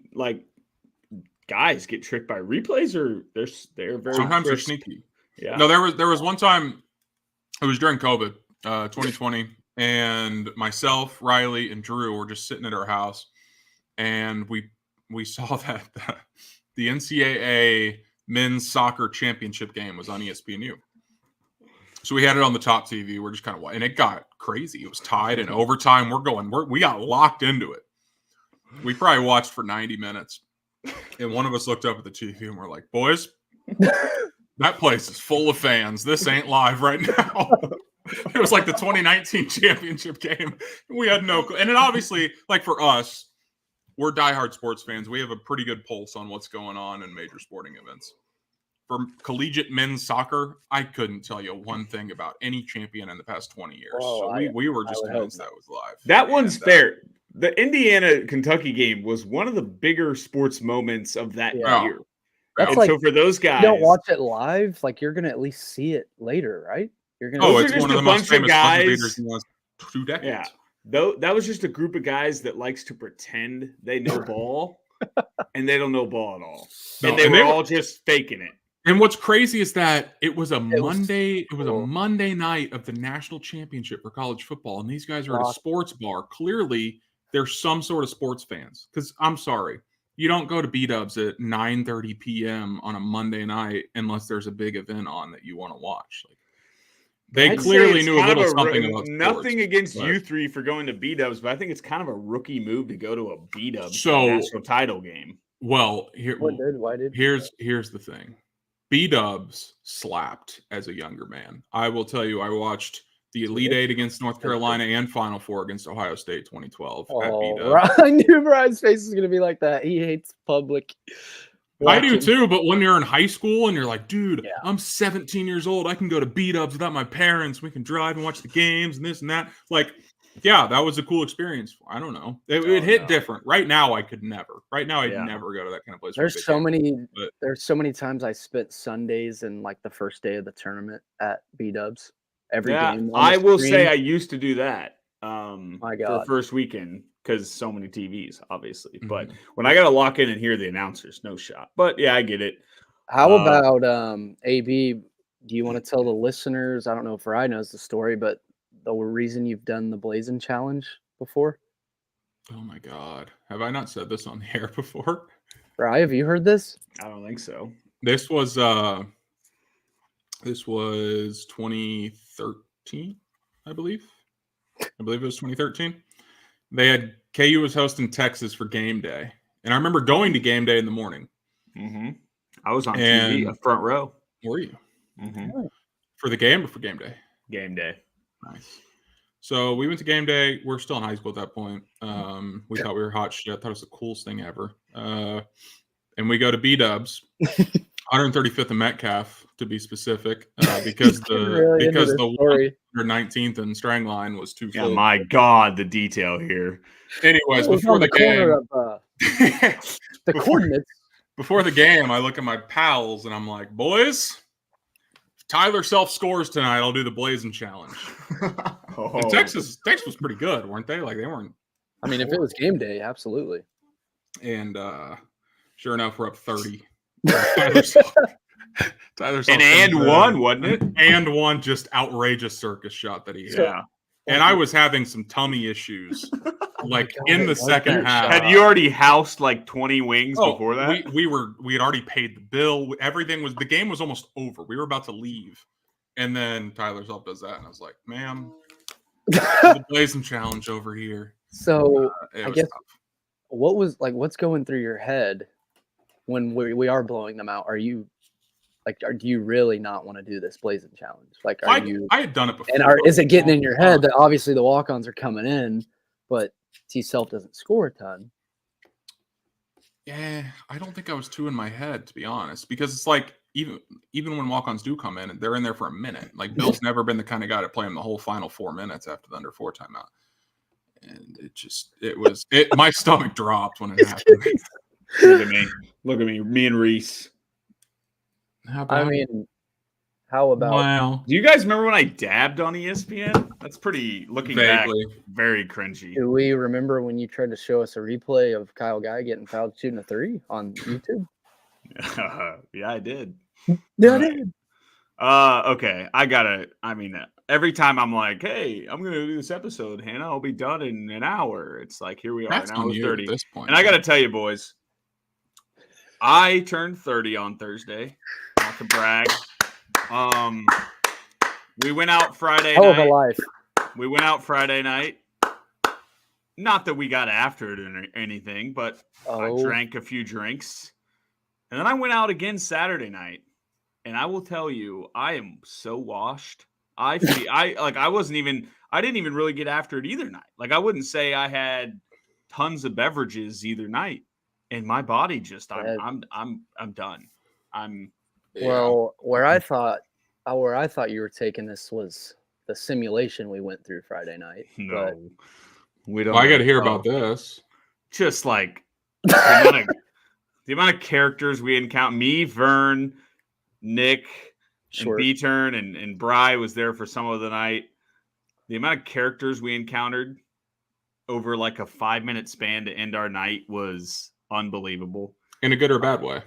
guys get tricked by replays, or they're very sometimes they're sneaky. Yeah. No, there was one time. It was during COVID, 2020, and myself, Riley, and Drew were just sitting at our house, and we saw that the NCAA men's soccer championship game was on ESPNU. So we had it on the top TV. We're just kind of, and it got crazy. It was tied in overtime. We got locked into it. We probably watched for 90 minutes. And one of us looked up at the TV and we're like, "Boys, that place is full of fans. This ain't live right now." It was like the 2019 championship game. We had no clue. And then obviously, like for us, we're diehard sports fans. We have a pretty good pulse on what's going on in major sporting events. For collegiate men's soccer, I couldn't tell you one thing about any champion in the past 20 years. So we were just convinced that was live. That one's fair. The Indiana-Kentucky game was one of the bigger sports moments of that year. That's so for those guys, you don't watch it live, like you're gonna at least see it later, right? You're gonna. It's one of the most famous guys in the last 2 decades. Yeah, though that was just a group of guys that likes to pretend they know ball, and they don't know ball at all, and they were all just faking it. And what's crazy is that it was a Monday night of the national championship for college football, and these guys are at a sports bar. Clearly, they're some sort of sports fans. Because I'm sorry, you don't go to B-Dubs at 9:30 p.m. on a Monday night unless there's a big event on that you want to watch. They clearly knew a little something about sports. Nothing against you 3 for going to B-Dubs, but I think it's kind of a rookie move to go to a B-Dubs national title game. Well, why did here's the thing. B-Dubs slapped as a younger man. I will tell you, I watched The Elite Eight against North Carolina and Final Four against Ohio State 2012 at B-Dub. I knew Brian's face was going to be like that. He hates public. I do too, but when you're in high school and you're like, dude, Yeah. I'm 17 years old. I can go to B-Dubs without my parents. We can drive and watch the games and this and that. Like, yeah, that was a cool experience. I don't know. It hit different. Right now, I could never. Right now, I'd never go to that kind of place. There's so many times I spent Sundays and like the first day of the tournament at B-Dubs. Every game. I will say I used to do that My for God. first weekend because so many TVs, obviously. But when I got to lock in and hear the announcers, no shot. But yeah, I get it. How about AB? Do you want to tell the listeners? I don't know if Ryan knows the story, but the reason you've done the Blazing Challenge before? Oh my God. Have I not said this on the air before? Ryan, have you heard this? I don't think so. This was 2013, I believe. I believe it was 2013. They had KU was hosting Texas for game day. And I remember going to game day in the morning. Mm-hmm. I was on TV, a front row. Were you? Mm-hmm. For the game or for game day? Game day. Nice. So we went to game day. We're still in high school at that point. We thought we were hot shit. Thought it was the coolest thing ever. And we go to B-Dubs, 135th and Metcalf to be specific, because the 119th and Strangline was too full. Yeah, my God, the detail here. Anyways, before the game, the coordinates. Before the game, I look at my pals and I'm like, boys, if Tyler Self scores tonight, I'll do the Blazing Challenge. And Texas was pretty good, weren't they? Like they weren't. I mean, if it was game day, absolutely. And sure enough, we're up 30. Tyler Self and one, wasn't it? And one just outrageous circus shot that he had. Yeah. And I was having some tummy issues, like in the second half. Had you already housed like 20 wings before that? We had already paid the bill. The game was almost over. We were about to leave, and then Tyler Self does that, and I was like, "Ma'am, the Blazing Challenge over here." So I guess tough. what's going through your head when we are blowing them out? Are you do you really not want to do this Blazing Challenge? Like, I had done it before. And is it getting in your head that obviously the walk-ons are coming in, but T-Self doesn't score a ton? Yeah, I don't think I was too in my head, to be honest, because it's like even when walk-ons do come in, they're in there for a minute. Like Bill's never been the kind of guy to play him the whole final 4 minutes after the under 4 timeout, and my stomach dropped when it happened. Look at me and Reese. How about? Wow. Do you guys remember when I dabbed on ESPN? That's pretty, looking vaguely back, very cringy. Do we remember when you tried to show us a replay of Kyle Guy getting fouled shooting a 3 on YouTube? Yeah, I did. Yeah, I did. Okay. Every time I'm like, hey, I'm going to do this episode, Hannah, I'll be done in an hour. It's like, here we are, an hour 30. At this point, and I got to tell you, boys, I turned 30 on Thursday. Not to brag. We went out Friday night. Hell of a life. We went out Friday night. Not that we got after it or anything, but I drank a few drinks. And then I went out again Saturday night. And I will tell you, I am so washed. I didn't even really get after it either night. Like I wouldn't say I had tons of beverages either night. And my body just I'm done. Well, where I thought you were taking this was the simulation we went through Friday night. No, but we don't. I got to hear about this. Just like the amount of characters we encountered. Me, Vern, Nick, and B-Turn, and Bry was there for some of the night. The amount of characters we encountered over like a 5-minute span to end our night was unbelievable. In a good or bad way?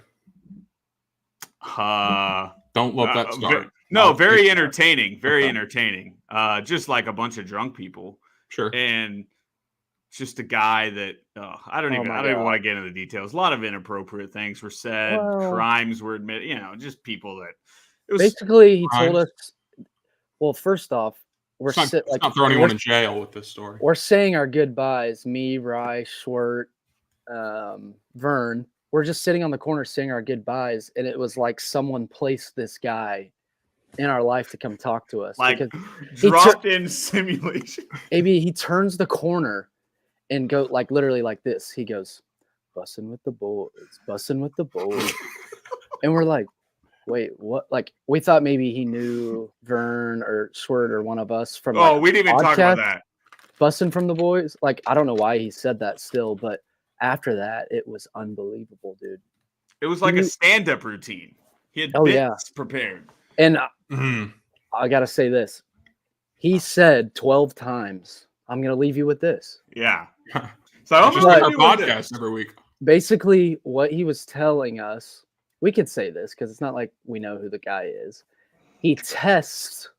Don't let that start. Very entertaining. Very entertaining. Just like a bunch of drunk people. Sure. And just a guy that I don't even want to get into the details. A lot of inappropriate things were said. Crimes were admitted. Just people that. It was basically, he told us. Well, first off, we're not throwing anyone in jail with this story. We're saying our goodbyes. Me, Rye, Schwert, Vern. We're just sitting on the corner saying our goodbyes, and it was like someone placed this guy in our life to come talk to us. Like because dropped in simulation. maybe he turns the corner and go like literally like this. He goes, "Bussing with the boys, bussing with the boys," and we're like, "Wait, what?" Like we thought maybe he knew Vern or Swert or one of us from. Oh, we didn't even talk about that. Bussing from the boys. Like I don't know why he said that still, but after that, it was unbelievable, dude. It was like a stand-up routine. He had bits prepared. And I gotta say this. He said 12 times, "I'm gonna leave you with this." Yeah. So I'm just like our podcast every week. Basically, what he was telling us, we could say this because it's not like we know who the guy is. He tests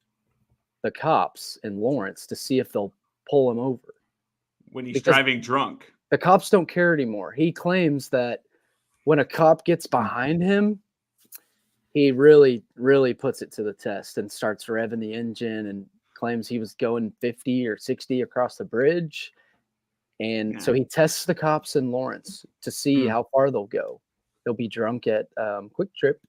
the cops in Lawrence to see if they'll pull him over when he's driving drunk. The cops don't care anymore. He claims that when a cop gets behind him, he really, really puts it to the test and starts revving the engine and claims he was going 50 or 60 across the bridge. And so he tests the cops in Lawrence to see how far they'll go. They'll be drunk at Quick Trip.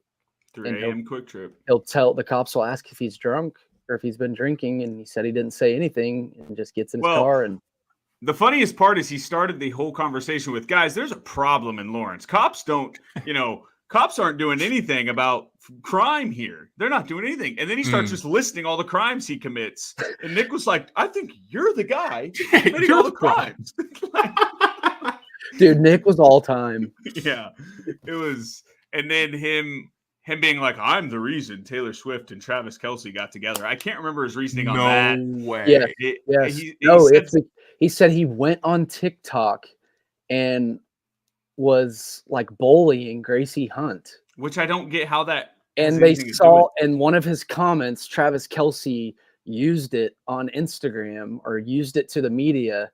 3 a.m. Quick Trip. He'll tell the cops will ask if he's drunk or if he's been drinking. And he said he didn't say anything and just gets in his car. And the funniest part is he started the whole conversation with, guys, there's a problem in Lawrence. Cops don't, cops aren't doing anything about crime here. They're not doing anything. And then he starts just listing all the crimes he commits. And Nick was like, I think you're the guy committing all the crimes. Dude, Nick was all time. Yeah, it was. And then him being like, I'm the reason Taylor Swift and Travis Kelce got together. I can't remember his reasoning on that. No way. He said he went on TikTok and was like bullying Gracie Hunt. Which I don't get how that. And they saw in one of his comments, Travis Kelce used it on Instagram or used it to the media.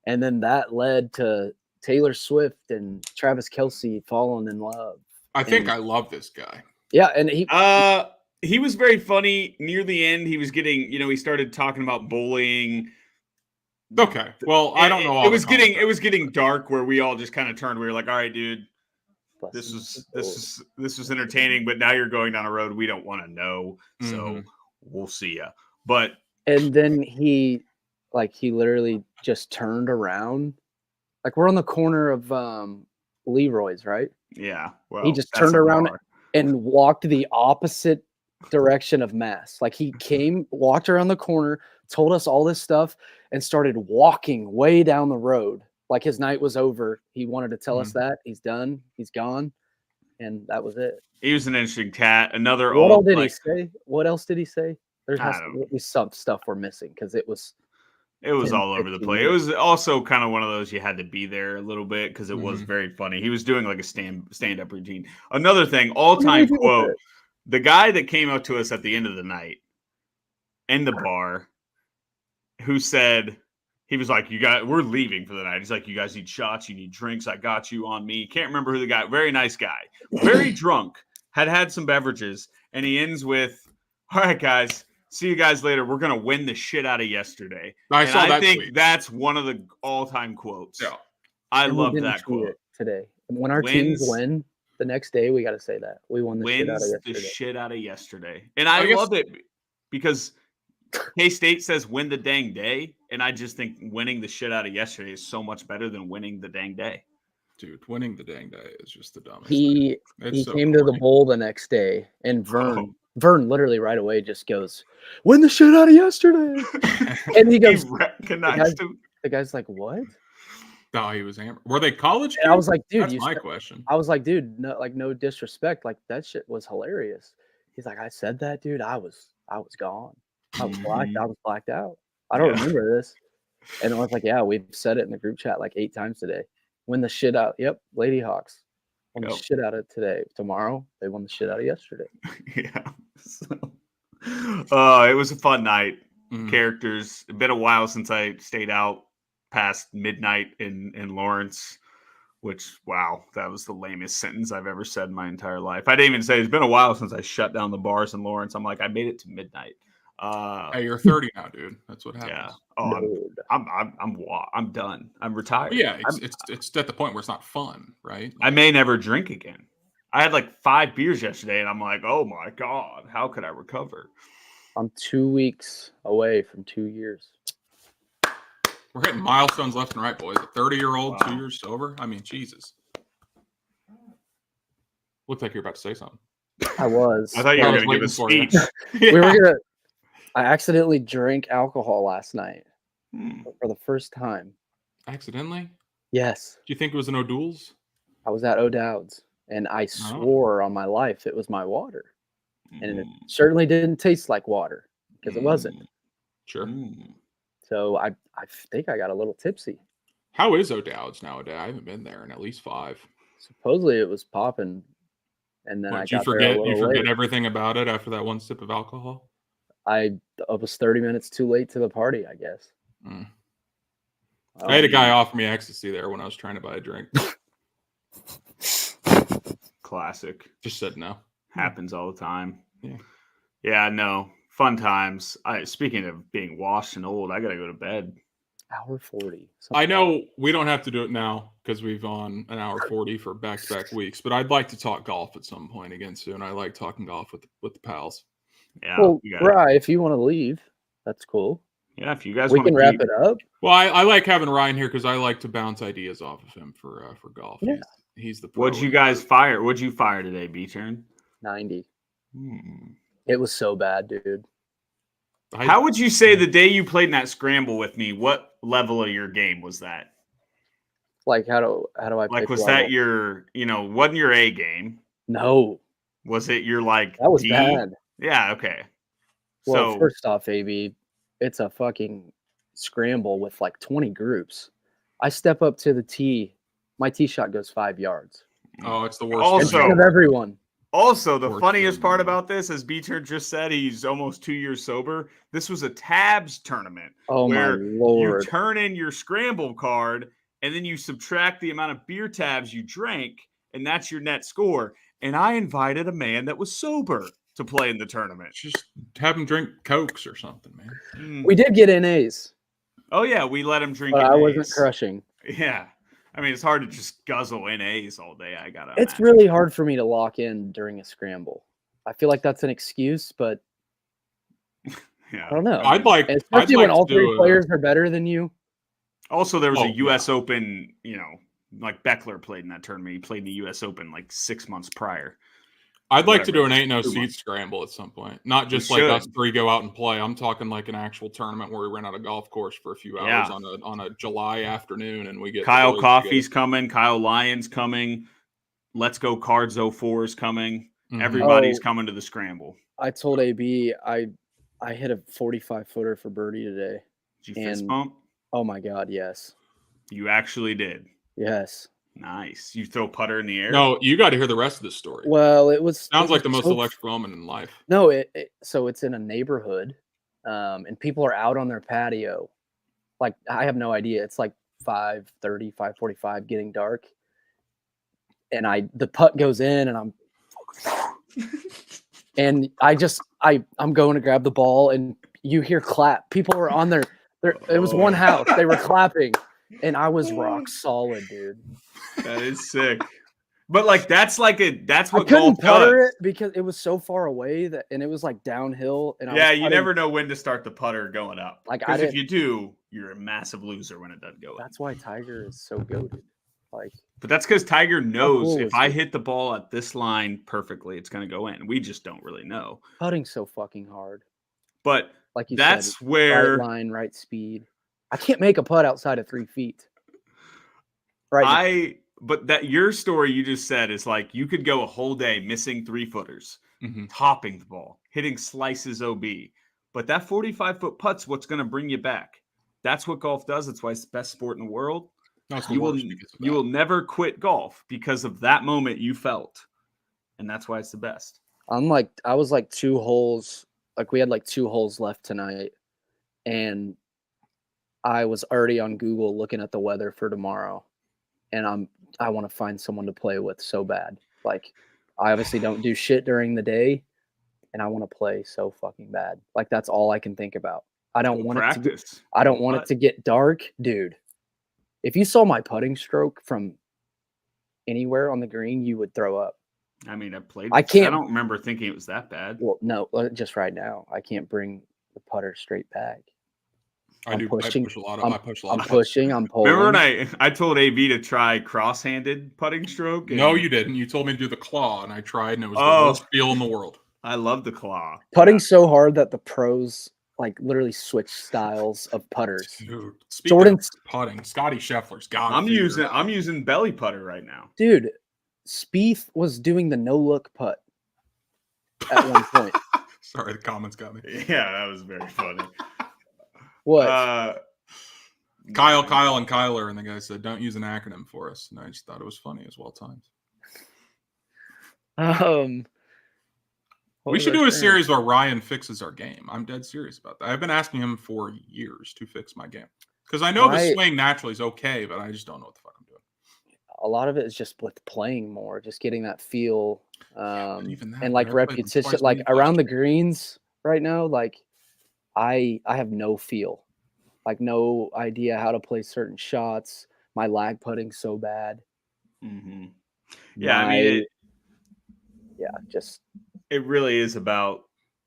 And then that led to Taylor Swift and Travis Kelce falling in love. I think I love this guy. Yeah. And he was very funny near the end. He was getting, he started talking about bullying. Okay. Well, I don't know. It was getting dark where we all just kind of turned. We were like, all right, dude, this was entertaining, but now you're going down a road we don't want to know. So we'll see ya. And then he literally just turned around. Like we're on the corner of Leroy's, right? Yeah. Well, he just turned around and walked the opposite direction of Mass. Like he walked around the corner, told us all this stuff, and started walking way down the road. Like his night was over. He wanted to tell us that he's done, he's gone, and that was it. He was an interesting cat. What else did he say? What else did he say? There has to be some stuff we're missing because it was all over the place. It was also kind of one of those you had to be there a little bit because it was very funny. He was doing like a stand-up routine. Another thing, all-time quote, the guy that came up to us at the end of the night in the bar who said, he was like, we're leaving for the night. He's like, you guys need shots, you need drinks, I got you on me. Can't remember who the guy, very nice guy, very drunk, had some beverages, and he ends with, all right, guys, see you guys later. We're going to win the shit out of yesterday. I think that's one of the all-time quotes. Yeah. I love that quote. Today. When our teams win, the next day we got to say that. We won the shit out of yesterday. And I love it because K-State says win the dang day, and I just think winning the shit out of yesterday is so much better than winning the dang day. Dude, winning the dang day is just the dumbest thing. He came to the bowl the next day, and Vern literally right away just goes, win the shit out of yesterday. And he goes, the guy's like, what? No, he was hammered. Were they college? And I was like, dude, that's my question. I was like, dude, no disrespect. Like that shit was hilarious. He's like, I said that, dude. I was gone. I was blacked out. I don't remember this. And I was like, yeah, we've said it in the group chat like 8 times today. Win the shit out. Yep. Lady Hawks. Won the shit out of today. Tomorrow, they won the shit out of yesterday. Yeah. It was a fun night. Characters. It's been a while since I stayed out past midnight in Lawrence, which, wow, that was the lamest sentence I've ever said in my entire life. I didn't even say it's been a while since I shut down the bars in Lawrence. I'm like, I made it to midnight. Hey, you're 30 now, dude. That's what happens. Yeah. Oh, I'm done. I'm retired. Yeah, it's at the point where it's not fun, right? I may never drink again. I had like 5 beers yesterday, and I'm like, oh my God, how could I recover? I'm 2 weeks away from 2 years. We're hitting milestones left and right, boys. A 30-year-old, Wow. 2 years sober. I mean, Jesus. Looked like you're about to say something. I was. I thought you I were was going to give a waiting for you. speech. We were gonna. I accidentally drank alcohol last night for the first time. Accidentally? Yes, Do you think it was an O'Doul's? I was at O'Dowd's, and I swore on my life it was my water, and it certainly didn't taste like water because it wasn't. Sure. So I think I got a little tipsy. How is O'Dowd's nowadays? I haven't been there in at least 5. Supposedly it was popping, and then I got there a little You forget late. everything about it after that one sip of alcohol? I was 30 minutes too late to the party, I guess. I had a guy offer me ecstasy there when I was trying to buy a drink. Classic. Just said no. Happens all the time. Yeah. Yeah, no. Fun times. Speaking of being washed and old, I got to go to bed. Hour 40. I know we don't have to do it now because we've on an hour 40 for back-to-back weeks, but I'd like to talk golf at some point again soon. I like talking golf with the pals. Yeah. Well, Rye, if you want to leave, that's cool. Yeah, if you guys we want can wrap it up. Well, I like having Ryan here because I like to bounce ideas off of him for golf. Yeah. He's the pro. What'd you guys fire? What'd you fire today, B-Turn? 90. It was so bad, dude. How would you say the day you played in that scramble with me, what level of your game was that? Like, how do I like, pick was level? that your, wasn't your A game? No. Was it your, like, that was D? bad. Yeah, okay. Well, So, first off, AB, it's a fucking scramble with like 20 groups. I step up to the tee. My tee shot goes 5 yards. Oh, it's the worst. Also, in front of everyone. Also, the funniest part about this, as B-Turn just said, he's almost 2 years sober. This was a tabs tournament where my Lord. you turn in your scramble card and then you subtract the amount of beer tabs you drank, and that's your net score. And I invited a man that was sober to play in the tournament. Just have him drink Cokes or something, man. We did get NAs. Oh, yeah, we let him drink but NAs. I wasn't crushing. Yeah. I mean, it's hard to just guzzle NAs all day. It's really hard for me to lock in during a scramble. I feel like that's an excuse, but yeah. I don't know. Especially when all 3 players are better than you. Also, there was a U.S. Open, like Beckler played in that tournament. He played in the U.S. Open like 6 months prior. I'd like to do an ain't no seat scramble at some point. Not just like us 3 go out and play. I'm talking like an actual tournament where we rent out a golf course for a few hours on a July afternoon, and we get Kyle Coffey's coming, Kyle Lyons coming, Let's Go Cards 04 is coming. Everybody's coming to the scramble. I told AB I hit a 45-footer for birdie today. Did you fist bump? Oh my God, yes. You actually did. Yes. Nice. You throw putter in the air? No, you got to hear the rest of the story. Well, sounds like the most electric moment in life. No, so it's in a neighborhood, and people are out on their patio. Like, I have no idea. It's like 5:30, 5:45, getting dark, and the putt goes in, and I'm going to grab the ball, and you hear clap. People were on there. It was one house. They were clapping, and I was rock solid, dude. That is sick. But like that's what I couldn't putter it because it was so far away and it was like downhill. And you never know when to start the putter going up. Because if you do, you're a massive loser when it doesn't go. That's why Tiger is so goated. But that's because Tiger knows if I hit the ball at this line perfectly, it's going to go in. We just don't really know. Putting's so fucking hard. But like you that's said, where right line, right speed. I can't make a putt outside of 3 feet. Right. But that your story you just said is like you could go a whole day missing 3-footers, topping the ball, hitting slices OB. But that 45-foot putt's what's going to bring you back. That's what golf does. That's why it's the best sport in the world. You will never quit golf because of that moment you felt. And that's why it's the best. I was like 2 holes. Like we had like 2 holes left tonight. And I was already on Google looking at the weather for tomorrow. And I want to find someone to play with so bad. Like, I obviously don't do shit during the day, and I want to play so fucking bad. Like, that's all I can think about. I don't want it to get dark, dude. If you saw my putting stroke from anywhere on the green, you would throw up. I mean, I played. I can't- I don't remember thinking it was that bad. Well, no, just right now, I can't bring the putter straight back. I push a lot of. I push a lot. I'm pushing. I'm pulling. Remember when I told AB to try cross-handed putting stroke? No, you didn't. You told me to do the claw, and I tried, and it was the worst feel in the world. I love the claw. Putting so hard that the pros like literally switch styles of putters. Dude, Jordan's putting. Scotty Scheffler's got. I'm using belly putter right now. Dude, Spieth was doing the no look putt at one point. Sorry, the comments got me. Yeah, that was very funny. What? Kyle, and Kyler, and the guy said, "Don't use an acronym for us." And I just thought it was funny as well times. We should do a series where Ryan fixes our game. I'm dead serious about that. I've been asking him for years to fix my game because I know the swing naturally is okay, but I just don't know what the fuck I'm doing. A lot of it is just with playing more, just getting that feel, even that, and like repetition, like around the greens right now. Like I have no feel, like no idea how to play certain shots. My lag putting's so bad. Mm-hmm. Yeah, I mean, it really is about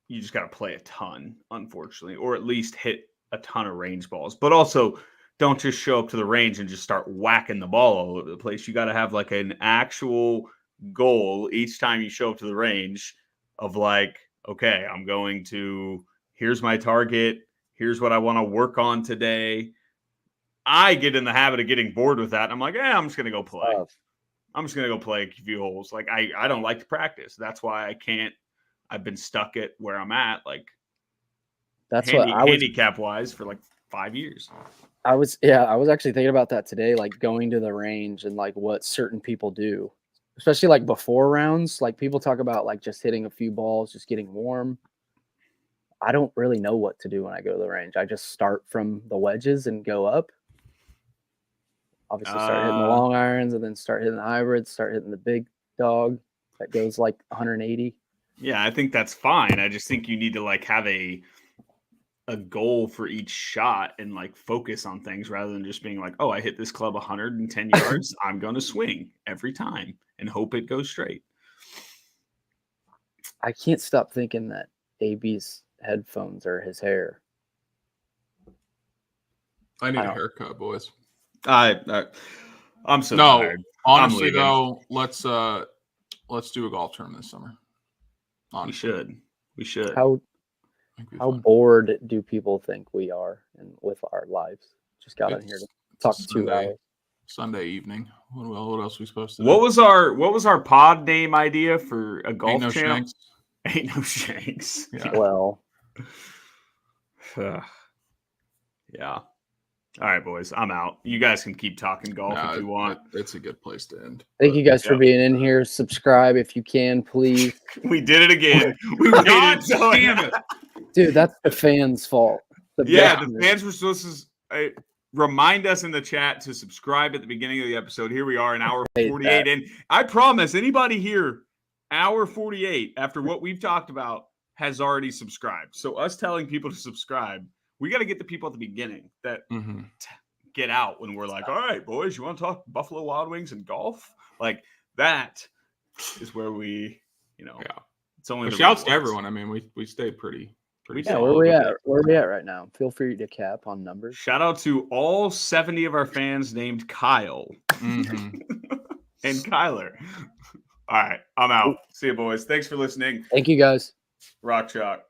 you just got to play a ton, unfortunately, or at least hit a ton of range balls. But also, don't just show up to the range and just start whacking the ball all over the place. You got to have like an actual goal each time you show up to the range of like, okay, I'm going to, here's my target. Here's what I want to work on today. I get in the habit of getting bored with that. I'm like, I'm just going to go play. I'm just going to go play a few holes. Like, I don't like to practice. That's why I can't. I've been stuck at where I'm at, like, that's what I was handicap-wise for like 5 years. I was actually thinking about that today, like going to the range and like what certain people do, especially like before rounds. Like people talk about like just hitting a few balls, just getting warm. I don't really know what to do when I go to the range. I just start from the wedges and go up. Obviously, start hitting the long irons and then start hitting the hybrids, start hitting the big dog that goes like 180. Yeah, I think that's fine. I just think you need to like have a goal for each shot and like focus on things rather than just being like, oh, I hit this club 110 yards. I'm going to swing every time and hope it goes straight. I can't stop thinking that AB's headphones are his hair. I need a haircut, boys. I'm so tired. Honestly, though, let's do a golf tournament this summer. Honestly. We should. How bored do people think we are with our lives? Just got in here to talk 2 hours. Sunday evening. What else are we supposed to do? What was our pod name idea for a golf channel? Shanks. Ain't no Shanks. Yeah. Well. Yeah. All right, boys. I'm out. You guys can keep talking golf if you want. It's a good place to end. Thank you guys for being in here. Subscribe if you can, please. We did it again. We God damn it. Dude, that's the fans' fault. The fans were supposed to remind us in the chat to subscribe at the beginning of the episode. Here we are, an hour 48 in. I promise anybody here, hour 48, after what we've talked about, has already subscribed. So us telling people to subscribe, we got to get the people at the beginning that get out when we're like, all right, boys, you want to talk Buffalo Wild Wings and golf? Like that is where we, it's only shouts to everyone. I mean, we stayed pretty. Yeah, where we at? Where are we at right now? Feel free to cap on numbers. Shout out to all 70 of our fans named Kyle and Kyler. All right, I'm out. See you, boys. Thanks for listening. Thank you, guys. Rock chalk.